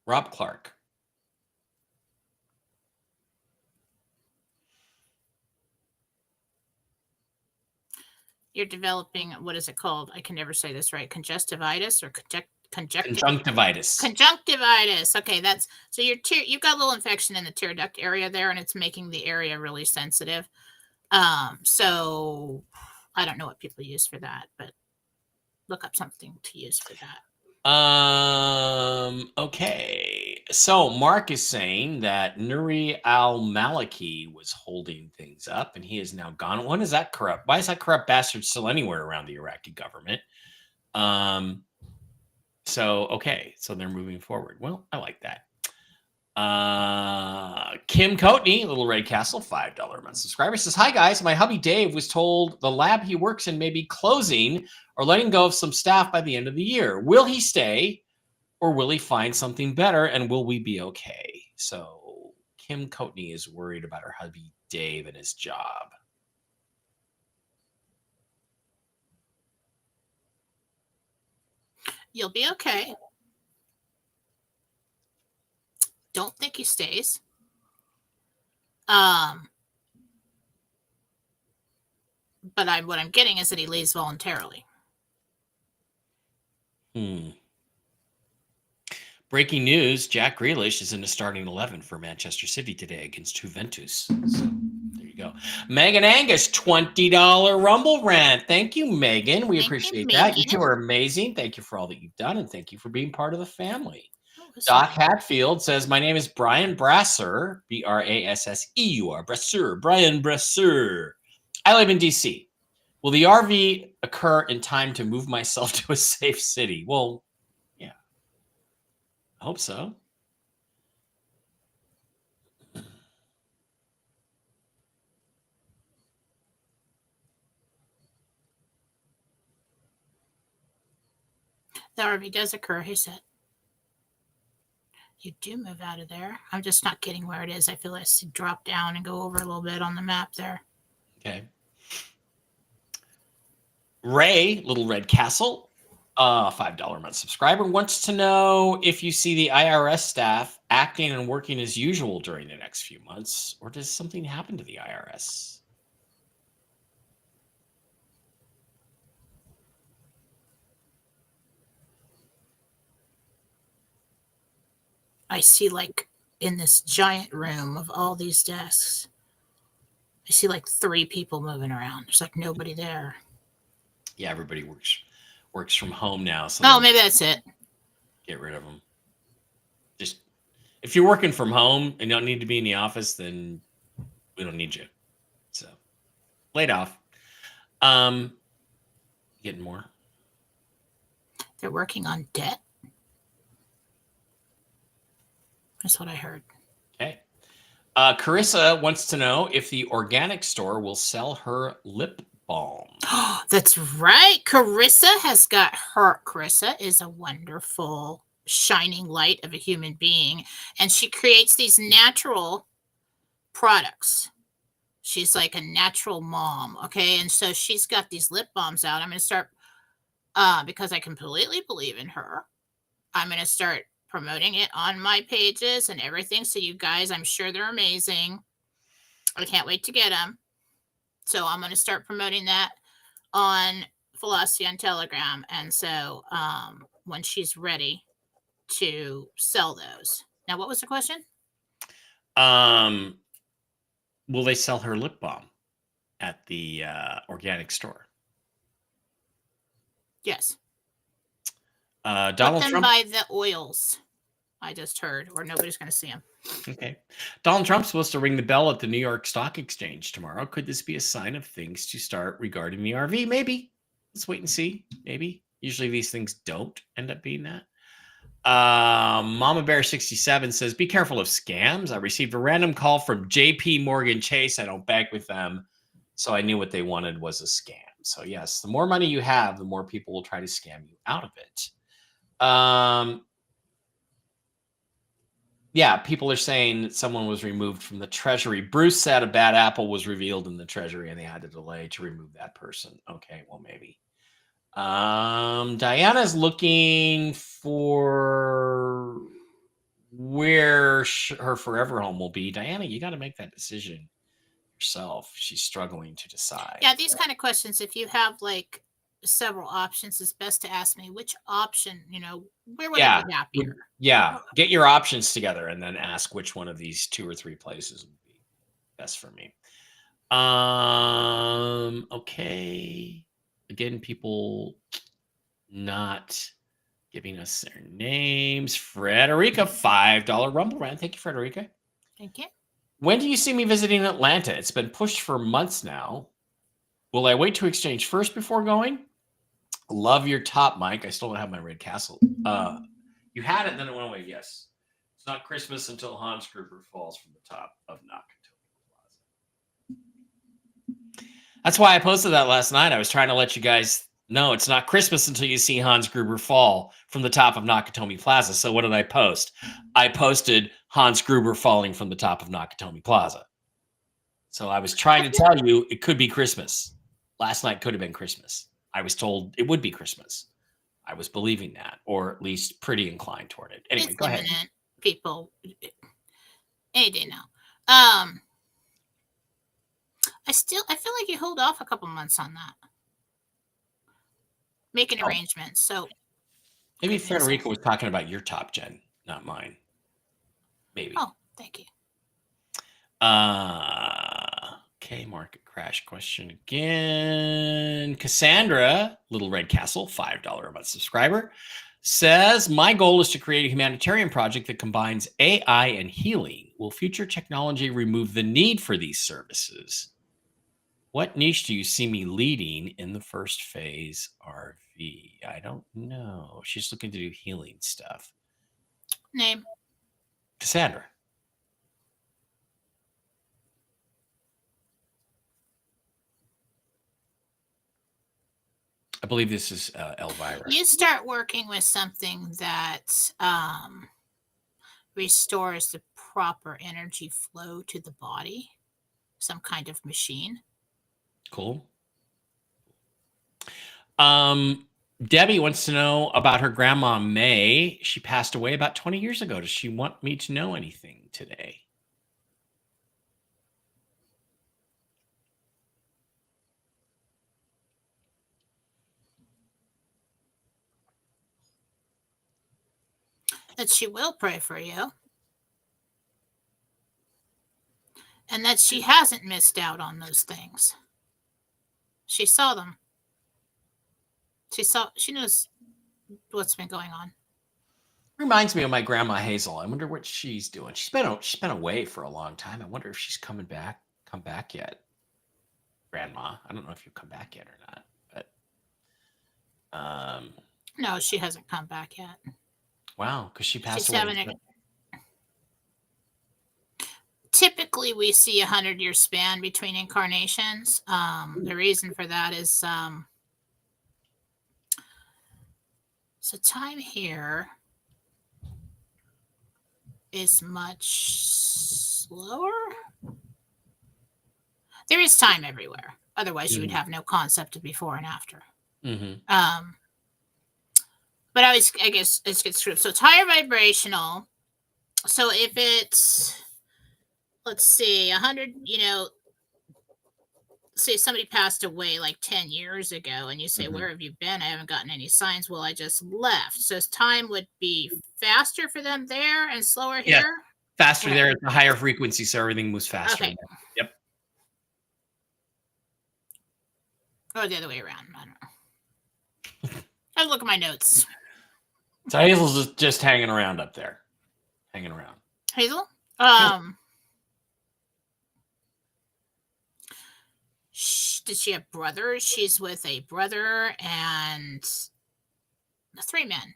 Rob Clark. You're developing, what is it called? I can never say this right. Conjunctivitis or Conjunctivitis. Conjunctivitis. Okay, so you've got a little infection in the tear duct area there, and it's making the area really sensitive. So I don't know what people use for that, but look up something to use for that. Okay. So Mark is saying that Nuri al-Maliki was holding things up and he is now gone. When is that corrupt? Why is that corrupt bastard still anywhere around the Iraqi government? Okay. So they're moving forward. Well, I like that. Kim Coatney, Little Red Castle, $5 a month subscriber, says, hi guys, my hubby Dave was told the lab he works in may be closing or letting go of some staff by the end of the year. Will he stay or will he find something better and will we be okay? So Kim Coatney is worried about her hubby Dave and his job. You'll be okay. don't think he stays. But what I'm getting is that he leaves voluntarily. Breaking news, Jack Grealish is in the starting 11 for Manchester City today against Juventus. So there you go. Megan Angus, $20 Rumble rant. Thank you, Megan. We appreciate that. You two are amazing. Thank you for all that you've done, and thank you for being part of the family. Doc Hatfield says, my name is Brian Brasser, Brasseur, Brasser, Brian Brasser. I live in D.C. Will the RV occur in time to move myself to a safe city? Well, yeah. I hope so. The RV does occur, he said. You do move out of there. I'm just not getting where it is. I feel like I should drop down and go over a little bit on the map there. Okay. Ray, Little Red Castle, $5 a month subscriber, wants to know if you see the IRS staff acting and working as usual during the next few months, or does something happen to the IRS? I see, like, in this giant room of all these desks, I see like 3 people moving around. There's like nobody there. Yeah, everybody works from home now. So maybe that's it. Get rid of them. Just if you're working from home and don't need to be in the office, then we don't need you. So laid off. Getting more. They're working on debt. That's what I heard. Okay. Carissa wants to know if the organic store will sell her lip balm. That's right. Carissa has got her. Carissa is a wonderful shining light of a human being, and she creates these natural products. She's like a natural mom, okay? And so she's got these lip balms out. I'm going to start, because I completely believe in her, I'm going to start promoting it on my pages and everything. So you guys, I'm sure they're amazing. I can't wait to get them. So I'm going to start promoting that on Philosophy on Telegram. And so when she's ready to sell those. Now, what was the question? Will they sell her lip balm at the organic store? Yes. Donald Trump buy the oils. I just heard, or nobody's going to see them. Okay. Donald Trump's supposed to ring the bell at the New York Stock Exchange tomorrow. Could this be a sign of things to start regarding the RV? Maybe. Let's wait and see. Maybe. Usually these things don't end up being that. Mama Bear 67 says, be careful of scams. I received a random call from JP Morgan Chase. I don't bank with them, so I knew what they wanted was a scam. So yes, the more money you have, the more people will try to scam you out of it. Yeah, people are saying that someone was removed from the treasury. Bruce said a bad apple was revealed in the treasury and they had to delay to remove that person. Okay, well, maybe. Diana's looking for where her forever home will be. Diana, you got to make that decision yourself. She's struggling to decide. Yeah, these kind of questions, if you have like several options, it's best to ask me which option, where would I be happier? Yeah, get your options together and then ask which one of these 2 or 3 places would be best for me. Okay. Again, people not giving us their names. Frederica, $5 Rumble Rant. Thank you, Frederica. Thank you. When do you see me visiting Atlanta? It's been pushed for months now. Will I wait to exchange first before going? Love your top, Mike. I still don't have my Red Castle. You had it, then it went away. Yes. It's not Christmas until Hans Gruber falls from the top of Nakatomi Plaza. That's why I posted that last night. I was trying to let you guys know it's not Christmas until you see Hans Gruber fall from the top of Nakatomi Plaza. So what did I post? I posted Hans Gruber falling from the top of Nakatomi Plaza. So I was trying to tell you it could be Christmas. Last night could have been Christmas. I was told it would be Christmas. I was believing that, or at least pretty inclined toward it. Anyway, it's go ahead. People, Any day now. I feel like you hold off a couple months on that. Making arrangements. So Maybe good news. Frederica was talking about your top, Jen, not mine. Maybe. Oh, thank you. Okay, market crash question again. Cassandra, Little Red Castle, $5 a month subscriber, says, my goal is to create a humanitarian project that combines AI and healing. Will future technology remove the need for these services? What niche do you see me leading in the first phase RV? I don't know. She's looking to do healing stuff. Name. Cassandra. I believe this is Elvira. You start working with something that restores the proper energy flow to the body, some kind of machine. Cool. Debbie wants to know about her grandma May. She passed away about 20 years ago. Does she want me to know anything today? That she will pray for you. And that she hasn't missed out on those things. She saw them. She knows what's been going on. Reminds me of my grandma Hazel. I wonder what she's doing. She's been away for a long time. I wonder if she's come back yet. Grandma, I don't know if you've come back yet or not, but no, she hasn't come back yet. Wow, because she passed She's away. Typically, we see 100-year span between incarnations. The reason for that is so time here is much slower. There is time everywhere. Otherwise, you would have no concept of before and after. Mm-hmm. But I guess it gets screwed. So it's higher vibrational. So if it's, let's see, 100, say somebody passed away like 10 years ago and you say, where have you been? I haven't gotten any signs. Well, I just left. So time would be faster for them there and slower here? Yeah, faster there. It's a higher frequency, so everything moves faster. Okay. Yep. Or the other way around. I don't know. I look at my notes. So Hazel's just hanging around up there. Hanging around. Hazel? Did she have brothers? She's with a brother and 3 men.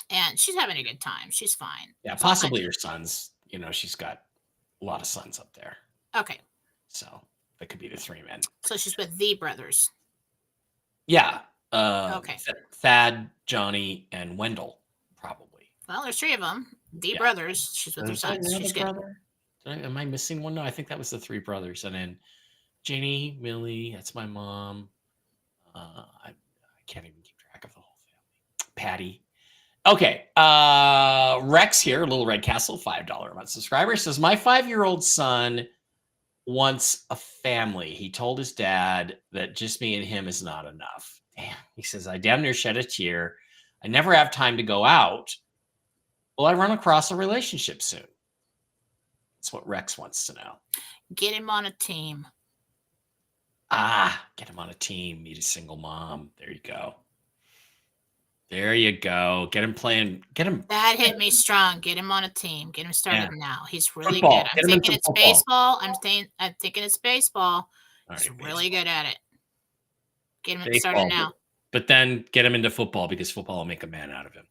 And she's having a good time. She's fine. Yeah, possibly her sons. She's got a lot of sons up there. Okay. So that could be the 3 men. So she's with the brothers. Yeah. Okay. Thad, Johnny, and Wendell, probably. Well, there's 3 of them. The brothers. She's with her sons. She's good. Am I missing one? No, I think that was the 3 brothers. And then Janie, Millie, that's my mom. I can't even keep track of the whole family. Patty. Okay. Rex here, Little Red Castle, $5 a month subscriber, says, my 5-year-old son wants a family. He told his dad that just me and him is not enough. Damn. He says, I damn near shed a tear. I never have time to go out. Will I run across a relationship soon? That's what Rex wants to know. Get him on a team. Get him on a team. Meet a single mom. There you go. There you go. Get him playing. Get him. That hit me strong. Get him on a team. Get him started now. He's really Football. good. I'm thinking it's baseball. I'm thinking it's baseball. He's really good at it. Get him started now. But then get him into football because football will make a man out of him.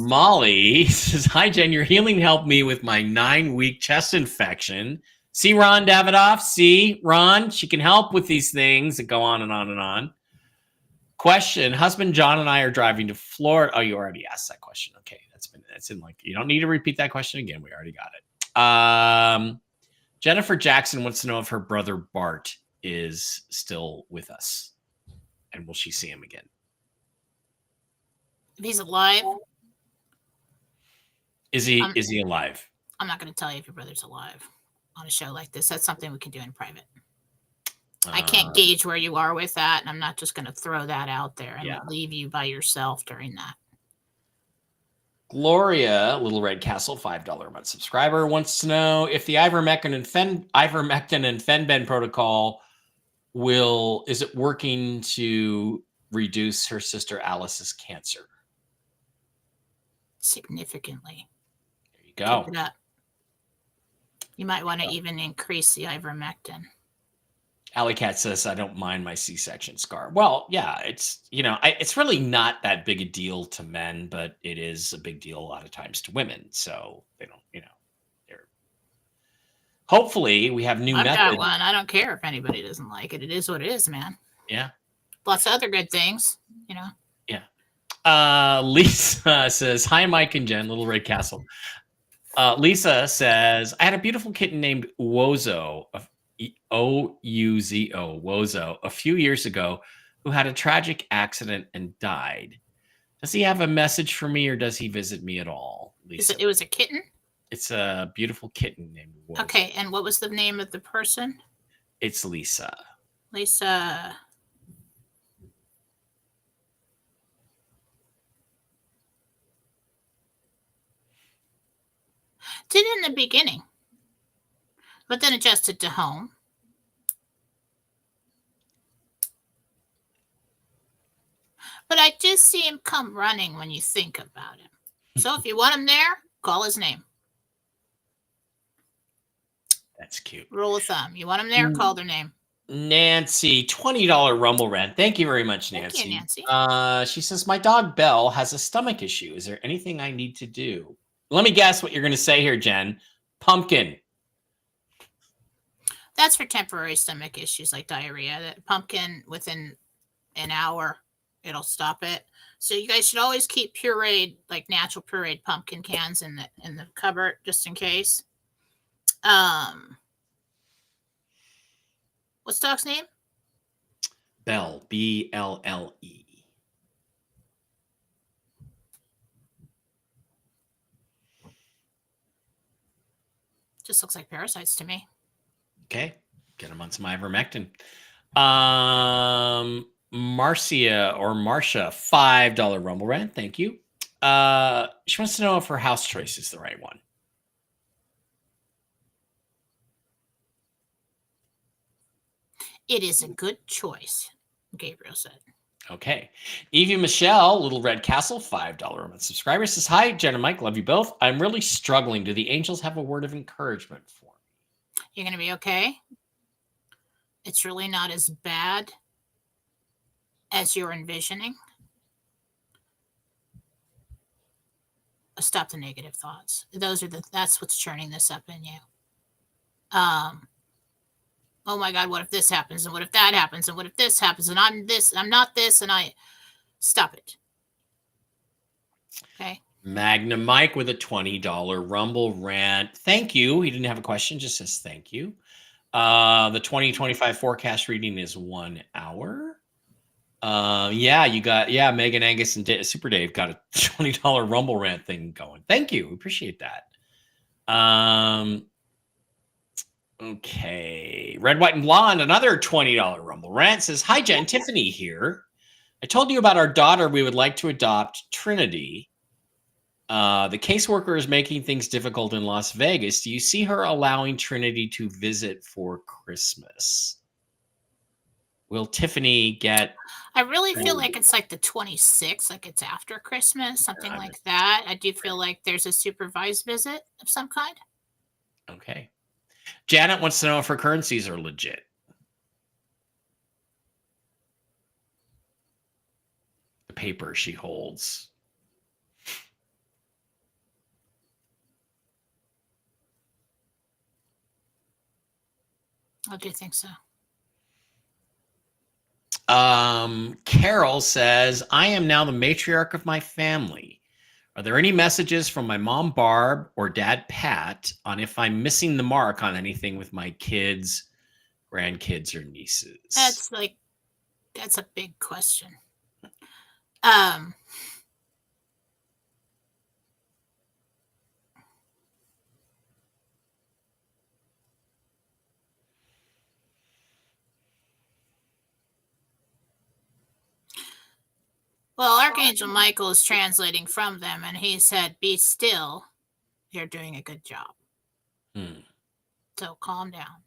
Molly says, hi, Jen. Your healing helped me with my 9-week chest infection. See Ron Davidoff? See Ron? She can help with these things that go on and on and on. Question: husband John and I are driving to Florida. Oh, you already asked that question. Okay, that's in like, you don't need to repeat that question again. We already got it. Jennifer Jackson wants to know if her brother Bart is still with us, and will she see him again? If he's alive. Is he alive? I'm not going to tell you if your brother's alive on a show like this. That's something we can do in private. I can't gauge where you are with that, and I'm not just going to throw that out there and leave you by yourself during that. Gloria, Little Red Castle, $5 a month subscriber, wants to know if the ivermectin and Fenben protocol is it working to reduce her sister Alice's cancer? Significantly. There you go. Keep it up. You might want to even increase the ivermectin. Alley Cat says, I don't mind my C-section scar. Well, yeah, it's, it's really not that big a deal to men, but it is a big deal a lot of times to women. So they don't, they're. Hopefully we have new methods. I've got one. I don't care if anybody doesn't like it. It is what it is, man. Yeah. Lots of other good things, Yeah. Lisa says, hi, Mike and Jen, Little Red Castle. Lisa says, I had a beautiful kitten named Wozo, Ouzo, Wozo, a few years ago who had a tragic accident and died. Does he have a message for me or does he visit me at all? Lisa? It was a kitten? It's a beautiful kitten named Wozo. Okay, and what was the name of the person? It's Lisa. Lisa. Did in the beginning, but then adjusted to home. But I just see him come running when you think about him. So if you want him there, call his name. That's cute. Rule of thumb. You want him there, call their name. Nancy, $20 Rumble rent. Thank you very much, Nancy. Thank you, Nancy. She says, my dog Belle has a stomach issue. Is there anything I need to do? Let me guess what you're going to say here, Jen. Pumpkin. That's for temporary stomach issues like diarrhea. That pumpkin, within an hour, it'll stop it. So you guys should always keep pureed, like natural pureed pumpkin cans in the cupboard just in case. What's dog's name? Belle, B-L-L-E. Just looks like parasites to me. Okay, get them on some ivermectin. Marcia, $5 Rumble rent. Thank you. She wants to know if her house choice is the right one. It is a good choice, Gabriel said. Okay. Evie Michelle, Little Red Castle, $5 a month subscriber, says, hi, Jen and Mike. Love you both. I'm really struggling. Do the angels have a word of encouragement for me? You're going to be okay. It's really not as bad as you're envisioning. Stop the negative thoughts. That's what's churning this up in you. Oh my God, what if this happens? And what if that happens? And what if this happens? And I'm not this, and I stop it. Okay. Magna Mike with a $20 Rumble rant. Thank you. He didn't have a question, just says thank you. The 2025 forecast reading is 1 hour. Megan Angus and Super Dave got a $20 Rumble rant thing going. Thank you. Appreciate that. Okay. Red, White, and Blonde, another $20 Rumble rant, says, hi, Jen. Tiffany here. I told you about our daughter we would like to adopt, Trinity. The caseworker is making things difficult in Las Vegas. Do you see her allowing Trinity to visit for Christmas? Will Tiffany get... I really feel like it's like the 26th, like it's after Christmas, something like that. I do feel like there's a supervised visit of some kind. Okay. Janet wants to know if her currencies are legit. The paper she holds. I do think so. Carol says, I am now the matriarch of my family. Are there any messages from my mom, Barb, or dad, Pat, on if I'm missing the mark on anything with my kids, grandkids, or nieces? That's a big question. Well, Archangel Michael is translating from them, and he said, "Be still. You're doing a good job. So calm down.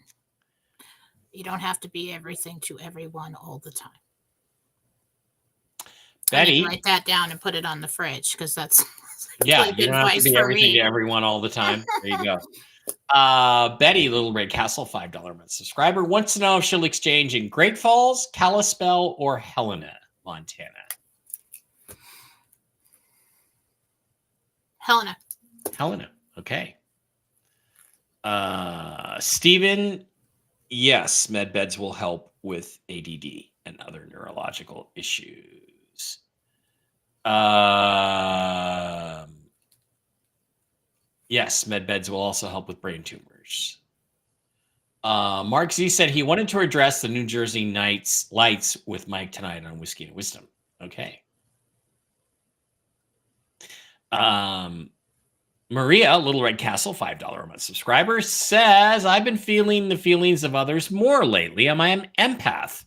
You don't have to be everything to everyone all the time." I need to Betty, write that down and put it on the fridge because that's yeah, good you don't have to advice be for everything to me. everyone all the time. There you go. Betty, Little Red Castle, $5 a month subscriber, wants to know if she'll exchange in Great Falls, Kalispell, or Helena, Montana. Helena. Helena, okay. Stephen, yes, med beds will help with ADD and other neurological issues. Yes, med beds will also help with brain tumors. Mark Z said he wanted to address the New Jersey Knights lights with Mike tonight on Whiskey and Wisdom. Okay. Maria, Little Red Castle, $5 a month subscriber, says, I've been feeling the feelings of others more lately. Am I an empath?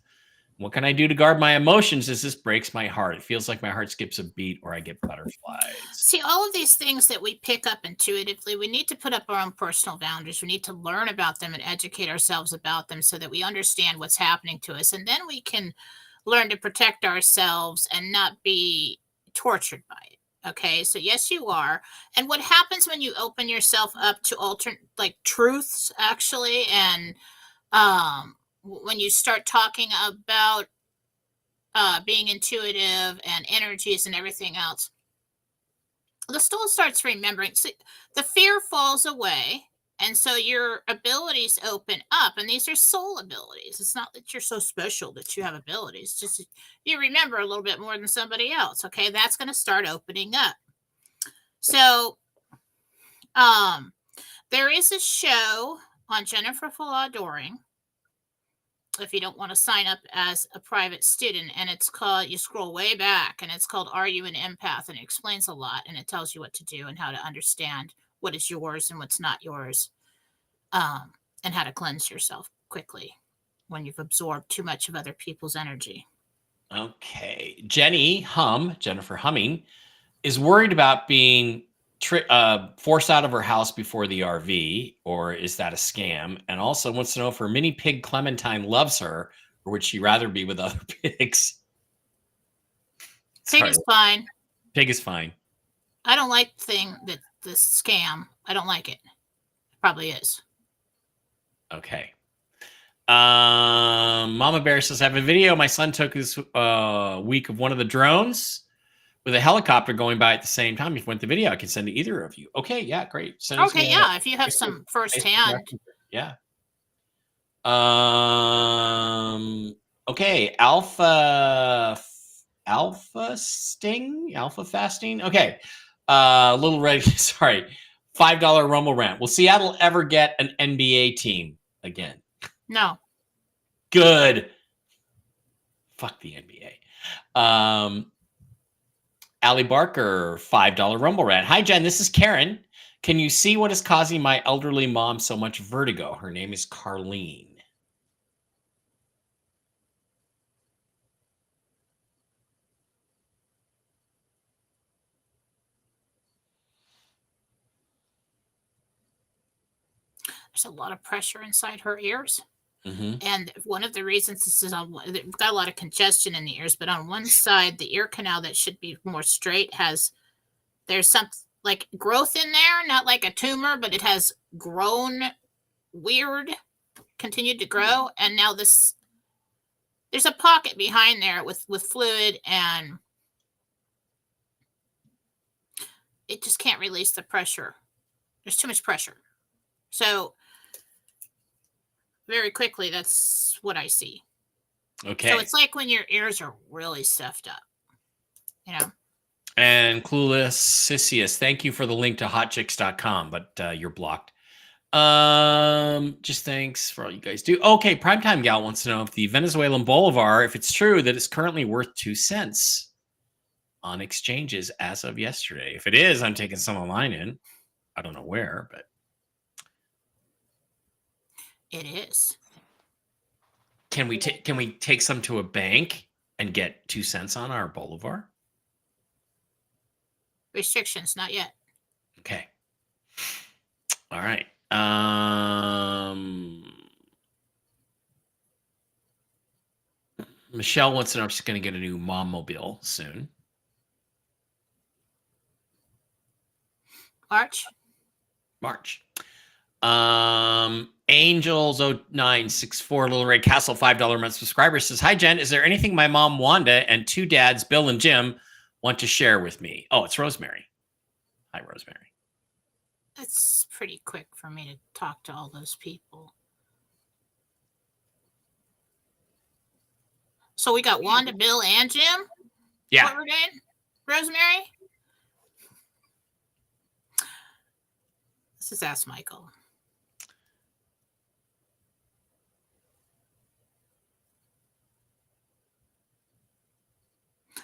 What can I do to guard my emotions as this breaks my heart? It feels like my heart skips a beat or I get butterflies. See, all of these things that we pick up intuitively, we need to put up our own personal boundaries. We need to learn about them and educate ourselves about them so that we understand what's happening to us. And then we can learn to protect ourselves and not be tortured by it. Okay. So, yes, you are. And what happens when you open yourself up to alternate, like truths, actually, and when you start talking about being intuitive and energies and everything else, the soul starts remembering. So the fear falls away, and so your abilities open up. And these are soul abilities. It's not that you're so special that you have abilities, just you remember a little bit more than somebody else. Okay, that's going to start opening up. So there is a show on Jennifer Full Adoring, if you don't want to sign up as a private student, and it's called, you scroll way back, and it's called Are You an Empath? And it explains a lot, and it tells you what to do and how to understand what is yours and what's not yours, and how to cleanse yourself quickly when you've absorbed too much of other people's energy. Okay. Jennifer Humming, is worried about being forced out of her house before the RV, or is that a scam? And also wants to know if her mini pig Clementine loves her, or would she rather be with other pigs? Pig is fine. Pig is fine. I don't like the scam. I don't like it. It probably is. Okay. Mama Bear says, I have a video my son took this week of one of the drones with a helicopter going by at the same time. If you want the video, I can send to either of you. Okay, yeah, great. Send okay, yeah, if you have some firsthand. Yeah. Okay, Alpha fasting. Okay. Little Red, sorry. $5 Rumble rant. Will Seattle ever get an NBA team again? No. Good. Fuck the NBA. Allie Barker, $5 Rumble rant. Hi, Jen. This is Karen. Can you see what is causing my elderly mom so much vertigo? Her name is Carlene. There's a lot of pressure inside her ears. Mm-hmm. And one of the reasons this is on, we've got a lot of congestion in the ears, but on one side, the ear canal that should be more straight there's some like growth in there, not like a tumor, but it has grown weird, continued to grow. And now there's a pocket behind there with fluid, and it just can't release the pressure. There's too much pressure. So very quickly, that's what I see. Okay. So it's like when your ears are really stuffed up, you know. And Clueless Sissius, thank you for the link to hotchicks.com, but you're blocked. Just thanks for all you guys do. Okay, Primetime Gal wants to know if the Venezuelan bolivar, if it's true that it's currently worth 2 cents on exchanges as of yesterday. If it is, I'm taking some of mine in. I don't know where, but it is. Can we take some to a bank and get 2 cents on our bolivar? Restrictions, not yet. Okay. All right. Michelle wants to know if she's going to get a new mom mobile soon. March. Angels 0964 Little Red Castle $5 a month subscriber says, "Hi Jen, is there anything my mom Wanda and two dads Bill and Jim want to share with me?" Oh, it's Rosemary. Hi Rosemary. It's pretty quick for me to talk to all those people. So we got Wanda, Bill, and Jim. Yeah. What we're doing, Rosemary? Let's just ask Michael.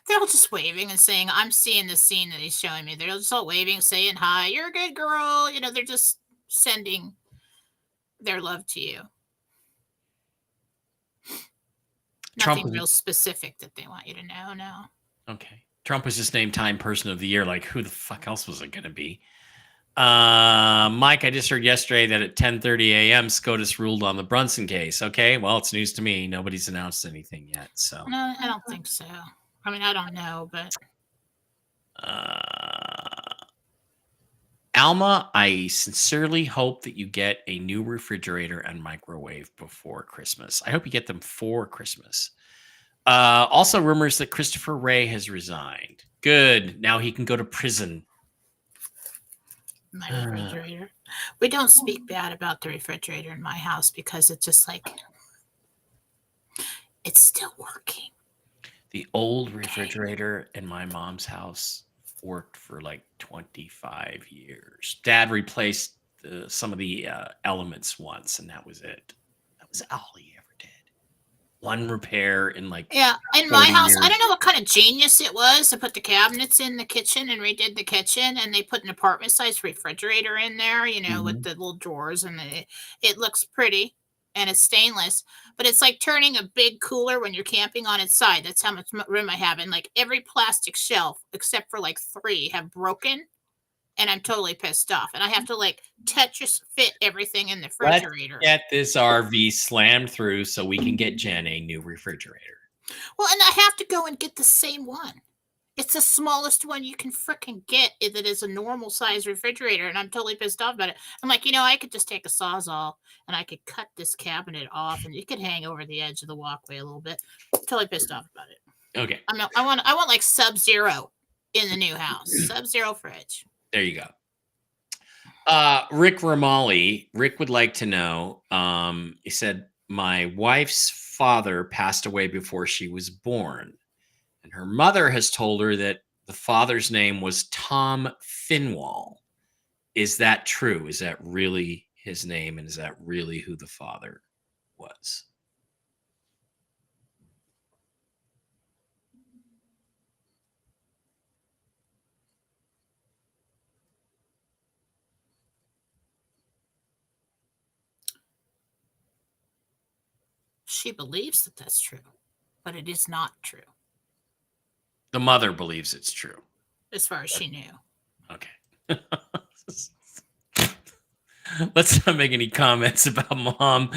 They're all just waving and saying, I'm seeing the scene that he's showing me. They're just all waving, saying hi, you're a good girl. You know, they're just sending their love to you. Nothing real specific that they want you to know, no. Okay. Trump was just named Time Person of the Year. Like, who the fuck else was it going to be? Mike, I just heard yesterday that at 10:30 a.m. SCOTUS ruled on the Brunson case. Okay, well, it's news to me. Nobody's announced anything yet. So no, I don't think so. I mean, I don't know, but Alma, I sincerely hope that you get a new refrigerator and microwave before Christmas. I hope you get them for Christmas. Also, rumors that Christopher Wray has resigned. Good. Now he can go to prison. My refrigerator. We don't speak bad about the refrigerator in my house because it's just like, it's still working. The old refrigerator in my mom's house worked for like 25 years. Dad replaced some of the elements once, and that was it. That was all he ever did. One repair in like in my house, years. I don't know what kind of genius it was to put the cabinets in the kitchen and redid the kitchen, and they put an apartment size refrigerator in there, you know, with the little drawers, and it looks pretty. And it's stainless, but it's like turning a big cooler when you're camping on its side. That's how much room I have. And like every plastic shelf, except for like 3, have broken. And I'm totally pissed off. And I have to like Tetris fit everything in the refrigerator. Let's get this RV slammed through so we can get Jen a new refrigerator. Well, and I have to go and get the same one. It's the smallest one you can freaking get that is a normal size refrigerator, and I'm totally pissed off about it. I'm like, you know, I could just take a Sawzall and I could cut this cabinet off, and it could hang over the edge of the walkway a little bit. I'm totally pissed off about it. Okay. I want like Sub-Zero in the new house. Sub-Zero fridge. There you go. Rick Ramali. Rick would like to know. He said, my wife's father passed away before she was born. And her mother has told her that the father's name was Tom Finwall. Is that true? Is that really his name? And is that really who the father was? She believes that that's true, but it is not true. The mother believes it's true. As far as she knew. Okay. Let's not make any comments about mom.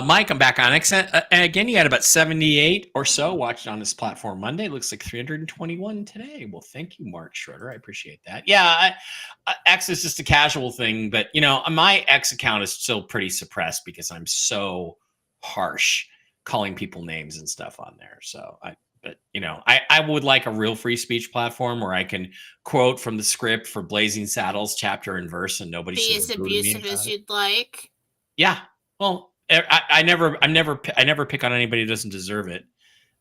Mike, I'm back on Accent. Again, you had about 78 or so watched on this platform Monday. It looks like 321 today. Well, thank you, Mark Schroeder. I appreciate that. Yeah, X is just a casual thing, but, you know, my X account is still pretty suppressed because I'm so harsh calling people names and stuff on there. So but, you know, I would like a real free speech platform where I can quote from the script for Blazing Saddles, chapter and verse, and nobody be as abusive as you'd like. Yeah. Well, I never pick on anybody who doesn't deserve it.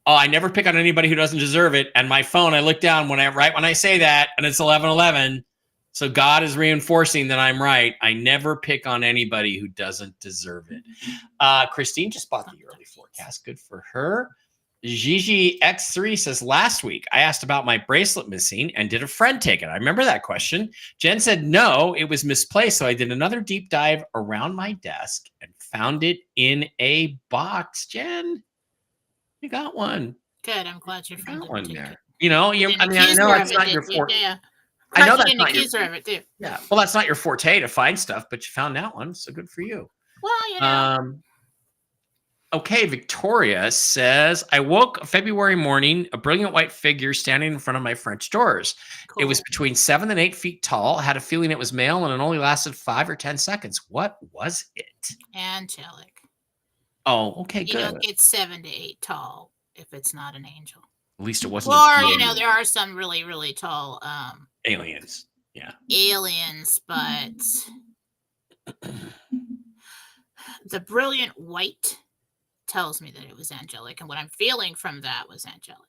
Oh, I never pick on anybody who doesn't deserve it. And my phone, I look down when I say that, and it's 11:11. So God is reinforcing that I'm right. I never pick on anybody who doesn't deserve it. Christine just bought the early forecast. Good for her. Gigi X3 says, last week I asked about my bracelet missing and did a friend take it? I remember that question. Jen said, no, it was misplaced. So I did another deep dive around my desk and found it in a box. Jen, you got one. Good. I'm glad your friend got one there. You know, I know it's not your fault. Yeah. I know Cracking that's into not your. keys of it too. Yeah. Well, that's not your forte to find stuff, but you found that one, so good for you. Well, Okay, Victoria says, I woke February morning, a brilliant white figure standing in front of my French doors. cool. It was between 7 and 8 feet tall. I had a feeling it was male and it only lasted 5 or 10 seconds. What was it? Angelic. Oh, okay, You good. don't get 7 to 8 tall if it's not an angel. At least it wasn't Or, there are some really, really tall aliens. Yeah. aliens, but the brilliant white tells me that it was angelic, and what I'm feeling from that was angelic.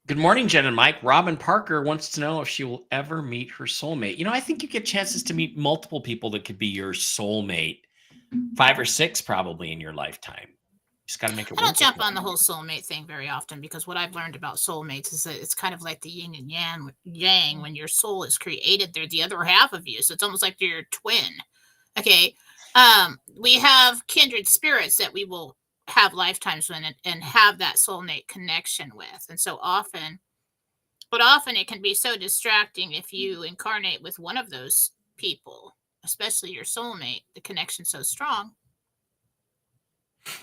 Good morning, Jen and Mike. Robin Parker wants to know if she will ever meet her soulmate. I think you get chances to meet multiple people that could be your soulmate. 5 or 6 probably in your lifetime. Just got to make it work. I don't jump on the whole soulmate thing very often, because what I've learned about soulmates is that it's kind of like the yin and yang. When your soul is created, they're the other half of you. So it's almost like they're your twin. Okay. We have kindred spirits that we will have lifetimes with and have that soulmate connection with. And so often it can be so distracting if you incarnate with one of those people, especially your soulmate, the connection's so strong,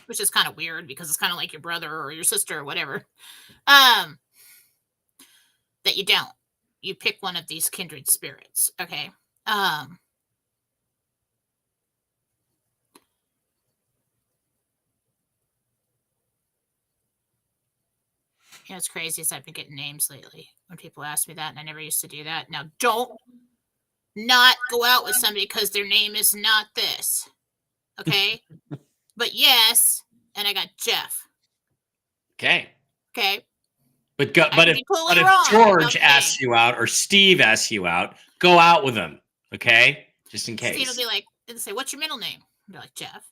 which is kind of weird because it's kind of like your brother or your sister or whatever, that you pick one of these kindred spirits. Okay. It's crazy as I've been getting names lately when people ask me that, and I never used to do that. Now, don't not go out with somebody because their name is not this. Okay. But yes, and I got Jeff. Okay. But if George asks you out or Steve asks you out, go out with him. Okay. Just in case. Steve will be like, and say, what's your middle name? I'll be like, Jeff.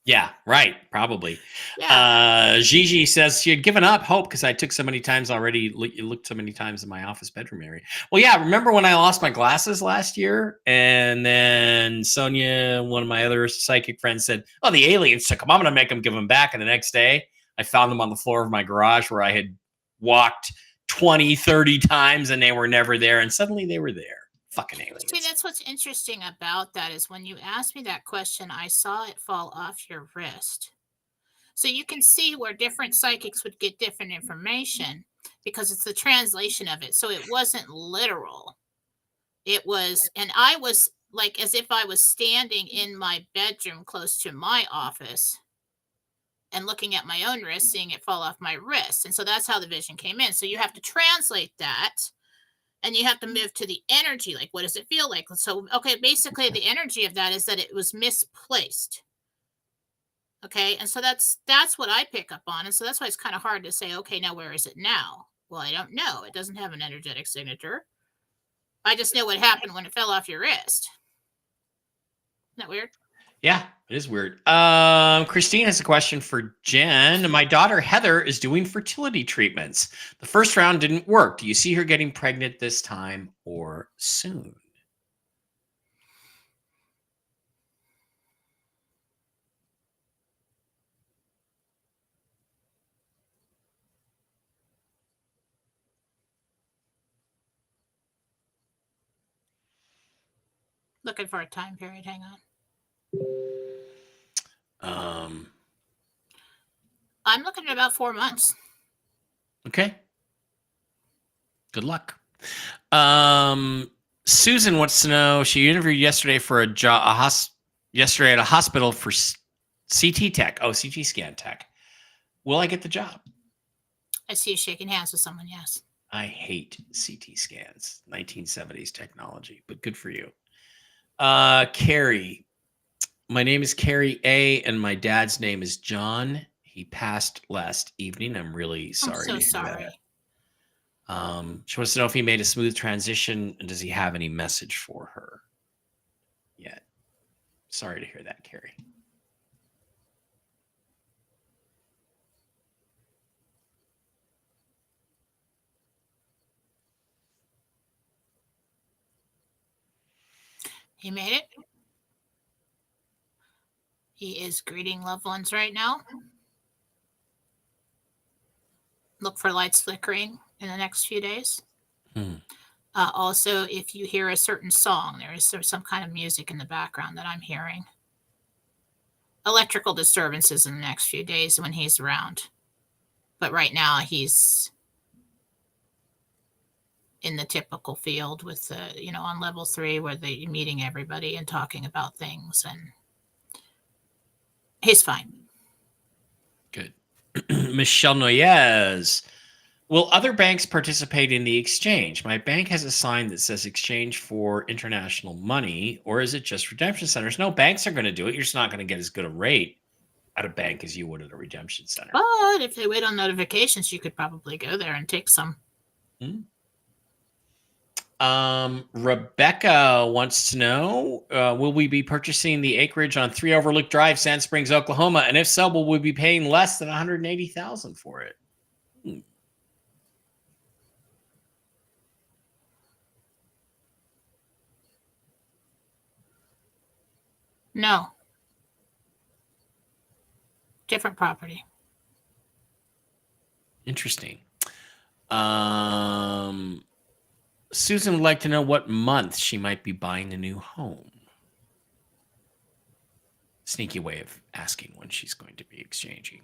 Yeah, right. Probably. Yeah. Gigi says she had given up hope because I took so many times already. You looked so many times in my office bedroom area. Well, yeah. Remember when I lost my glasses last year? And then Sonia, one of my other psychic friends, said, oh, the aliens took them. I'm going to make them give them back. And the next day, I found them on the floor of my garage where I had walked 20, 30 times and they were never there. And suddenly they were there. Fucking aliens. See, that's what's interesting about that is when you asked me that question, I saw it fall off your wrist. So you can see where different psychics would get different information because it's the translation of it. So it wasn't literal. It was, and I was like as if I was standing in my bedroom close to my office and looking at my own wrist, seeing it fall off my wrist. And so that's how the vision came in. So you have to translate that. And you have to move to the energy. Like, what does it feel like? So, okay, basically the energy of that is that it was misplaced. Okay. And so that's what I pick up on. And so that's why it's kind of hard to say, okay, now where is it now? Well, I don't know. It doesn't have an energetic signature. I just know what happened when it fell off your wrist. Isn't that weird? Yeah, it is weird. Christine has a question for Jen. My daughter Heather is doing fertility treatments. The first round didn't work. Do you see her getting pregnant this time or soon? Looking for a time period. Hang on. I'm looking at about 4 months. Okay. Good luck. Susan wants to know, she interviewed yesterday for a job yesterday at a hospital for CT tech. Oh, CT scan tech. Will I get the job? I see you shaking hands with someone. Yes. I hate CT scans, 1970s technology, but good for you. Carrie. My name is Carrie A, and my dad's name is John. He passed last evening. I'm really sorry. I'm so sorry. She wants to know if he made a smooth transition and does he have any message for her yet? Sorry to hear that, Carrie. He made it. He is greeting loved ones right now. Look for lights flickering in the next few days. Hmm. Also, if you hear a certain song, there's some kind of music in the background that I'm hearing. Electrical disturbances in the next few days when he's around. But right now he's in the typical field with on level 3 where they're meeting everybody and talking about things, and he's fine. Good. Michelle Noyes. Will other banks participate in the exchange? My bank has a sign that says exchange for international money, or is it just redemption centers? No, banks are going to do it. You're just not going to get as good a rate at a bank as you would at a redemption center. But if they wait on notifications, you could probably go there and take some. Rebecca wants to know, will we be purchasing the acreage on 3 Overlook Drive, Sand Springs, Oklahoma? And if so, will we be paying less than $180,000 for it? No. Different property. Interesting. Susan would like to know what month she might be buying a new home. Sneaky way of asking when she's going to be exchanging.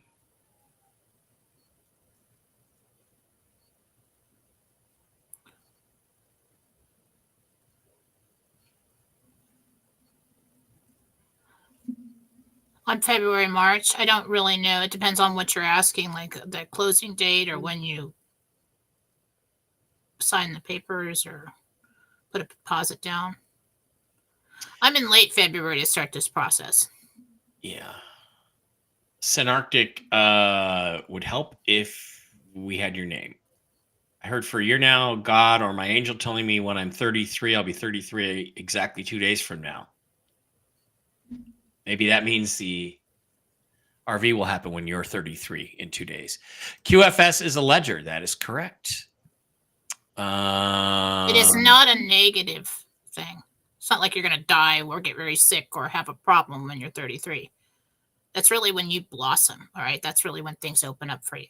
On February, March. I don't really know. It depends on what you're asking, like the closing date or when you sign the papers or put a deposit down. I'm in late February to start this process. Yeah. Synarctic would help if we had your name. I heard for a year now, God or my angel telling me when I'm 33, I'll be 33 exactly 2 days from now. Maybe that means the RV will happen when you're 33 in 2 days. QFS is a ledger. That is correct. It is not a negative thing. It's not like you're going to die or get very sick or have a problem when you're 33. That's really when you blossom, all right? That's really when things open up for you.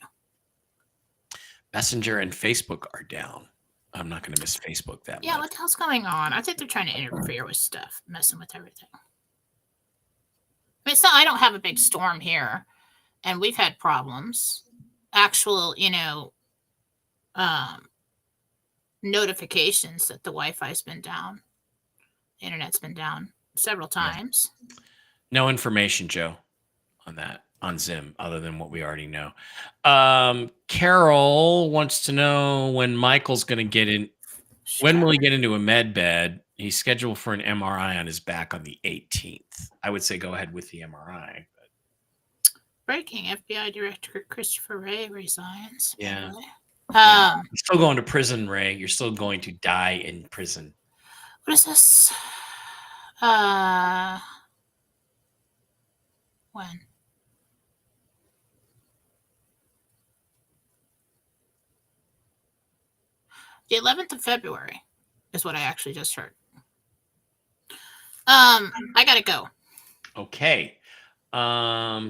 Messenger and Facebook are down. I'm not going to miss Facebook that Yeah, much. what the hell's going on? I think they're trying to interfere with stuff, messing with everything. I mean, it's not, I don't have a big storm here, and we've had problems. Actual, notifications that the Wi-Fi's been down. The internet's been down several times. No information, Joe, on that, on Zim, other than what we already know. Carol wants to know when Michael's going to get in. When will he get into a med bed? He's scheduled for an MRI on his back on the 18th. I would say go ahead with the MRI. But... Breaking: FBI Director Christopher Wray resigns. Yeah. You're still going to prison, Ray. You're still going to die in prison. What is this? When? The 11th of February is what I actually just heard. I gotta go. Okay.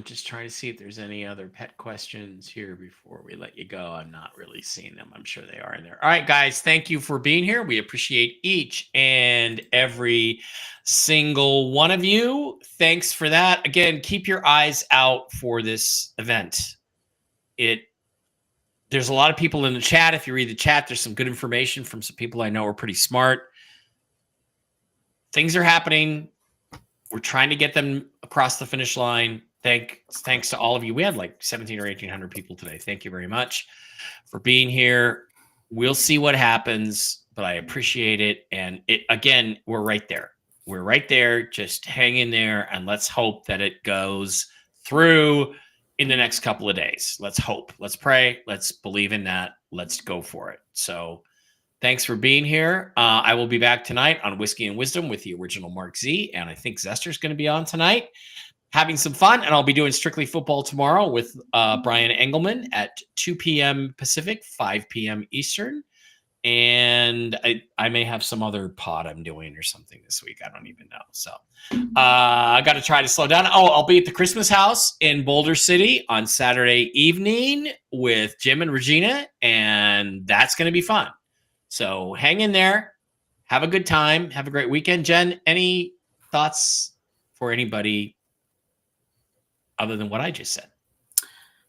Just trying to see if there's any other pet questions here before we let you go. I'm not really seeing them. I'm sure they are in there. All right, guys, thank you for being here. We appreciate each and every single one of you. Thanks for that. Again, keep your eyes out for this event. There's a lot of people in the chat. If you read the chat, there's some good information from some people I know are pretty smart. Things are happening. We're trying to get them across the finish line. Thanks to all of you. We had like 1,700 or 1,800 people today. Thank you very much for being here. We'll see what happens, but I appreciate it. And again, we're right there. We're right there. Just hang in there, and let's hope that it goes through in the next couple of days. Let's hope. Let's pray. Let's believe in that. Let's go for it. So thanks for being here. I will be back tonight on Whiskey and Wisdom with the original Mark Z, and I think Zester's going to be on tonight, having some fun. And I'll be doing Strictly Football tomorrow with Brian Engelman at 2 p.m. Pacific, 5 p.m. Eastern. And I may have some other pod I'm doing or something this week. I don't even know. So I got to try to slow down. Oh, I'll be at the Christmas house in Boulder City on Saturday evening with Jim and Regina, and that's going to be fun. So hang in there. Have a good time. Have a great weekend. Jen, any thoughts for anybody other than what I just said?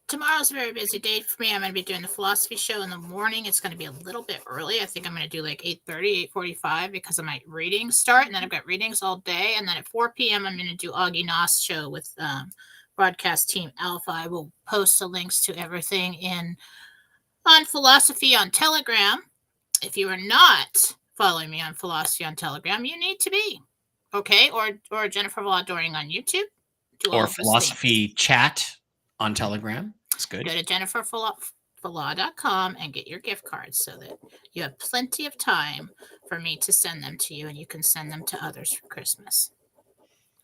Tomorrow's a very busy day for me. I'm going to be doing the philosophy show in the morning. It's going to be a little bit early. I think I'm going to do like 8:30, 8:45 because of my readings start. And then I've got readings all day. And then at 4 p.m., I'm going to do Augie Noss show with broadcast team Alpha. I will post the links to everything on philosophy on Telegram. If you are not following me on philosophy on Telegram, you need to be. Okay? Or Jennifer Vladorian on YouTube. Or philosophy chat on Telegram. That's good. Go to jenniferfala.com and get your gift cards so that you have plenty of time for me to send them to you, and you can send them to others for Christmas.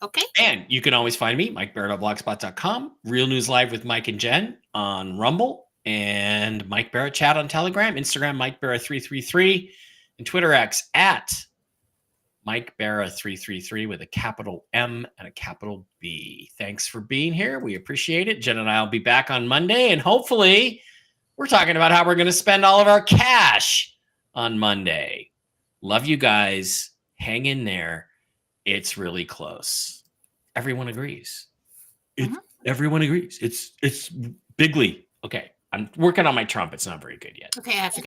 Okay? And you can always find me, MikeBarrett.blogspot.com, Real News Live with Mike and Jen on Rumble, and Mike Barrett Chat on Telegram, Instagram, Mike Barrett 333, and Twitter X at Mike Barrett 333 with a capital M and a capital B. Thanks for being here. We appreciate it. Jen and I will be back on Monday, and hopefully we're talking about how we're going to spend all of our cash on Monday. Love you guys. Hang in there. It's really close. Everyone agrees. Everyone agrees. It's bigly. Okay. I'm working on my trump. It's not very good yet. Okay, I have to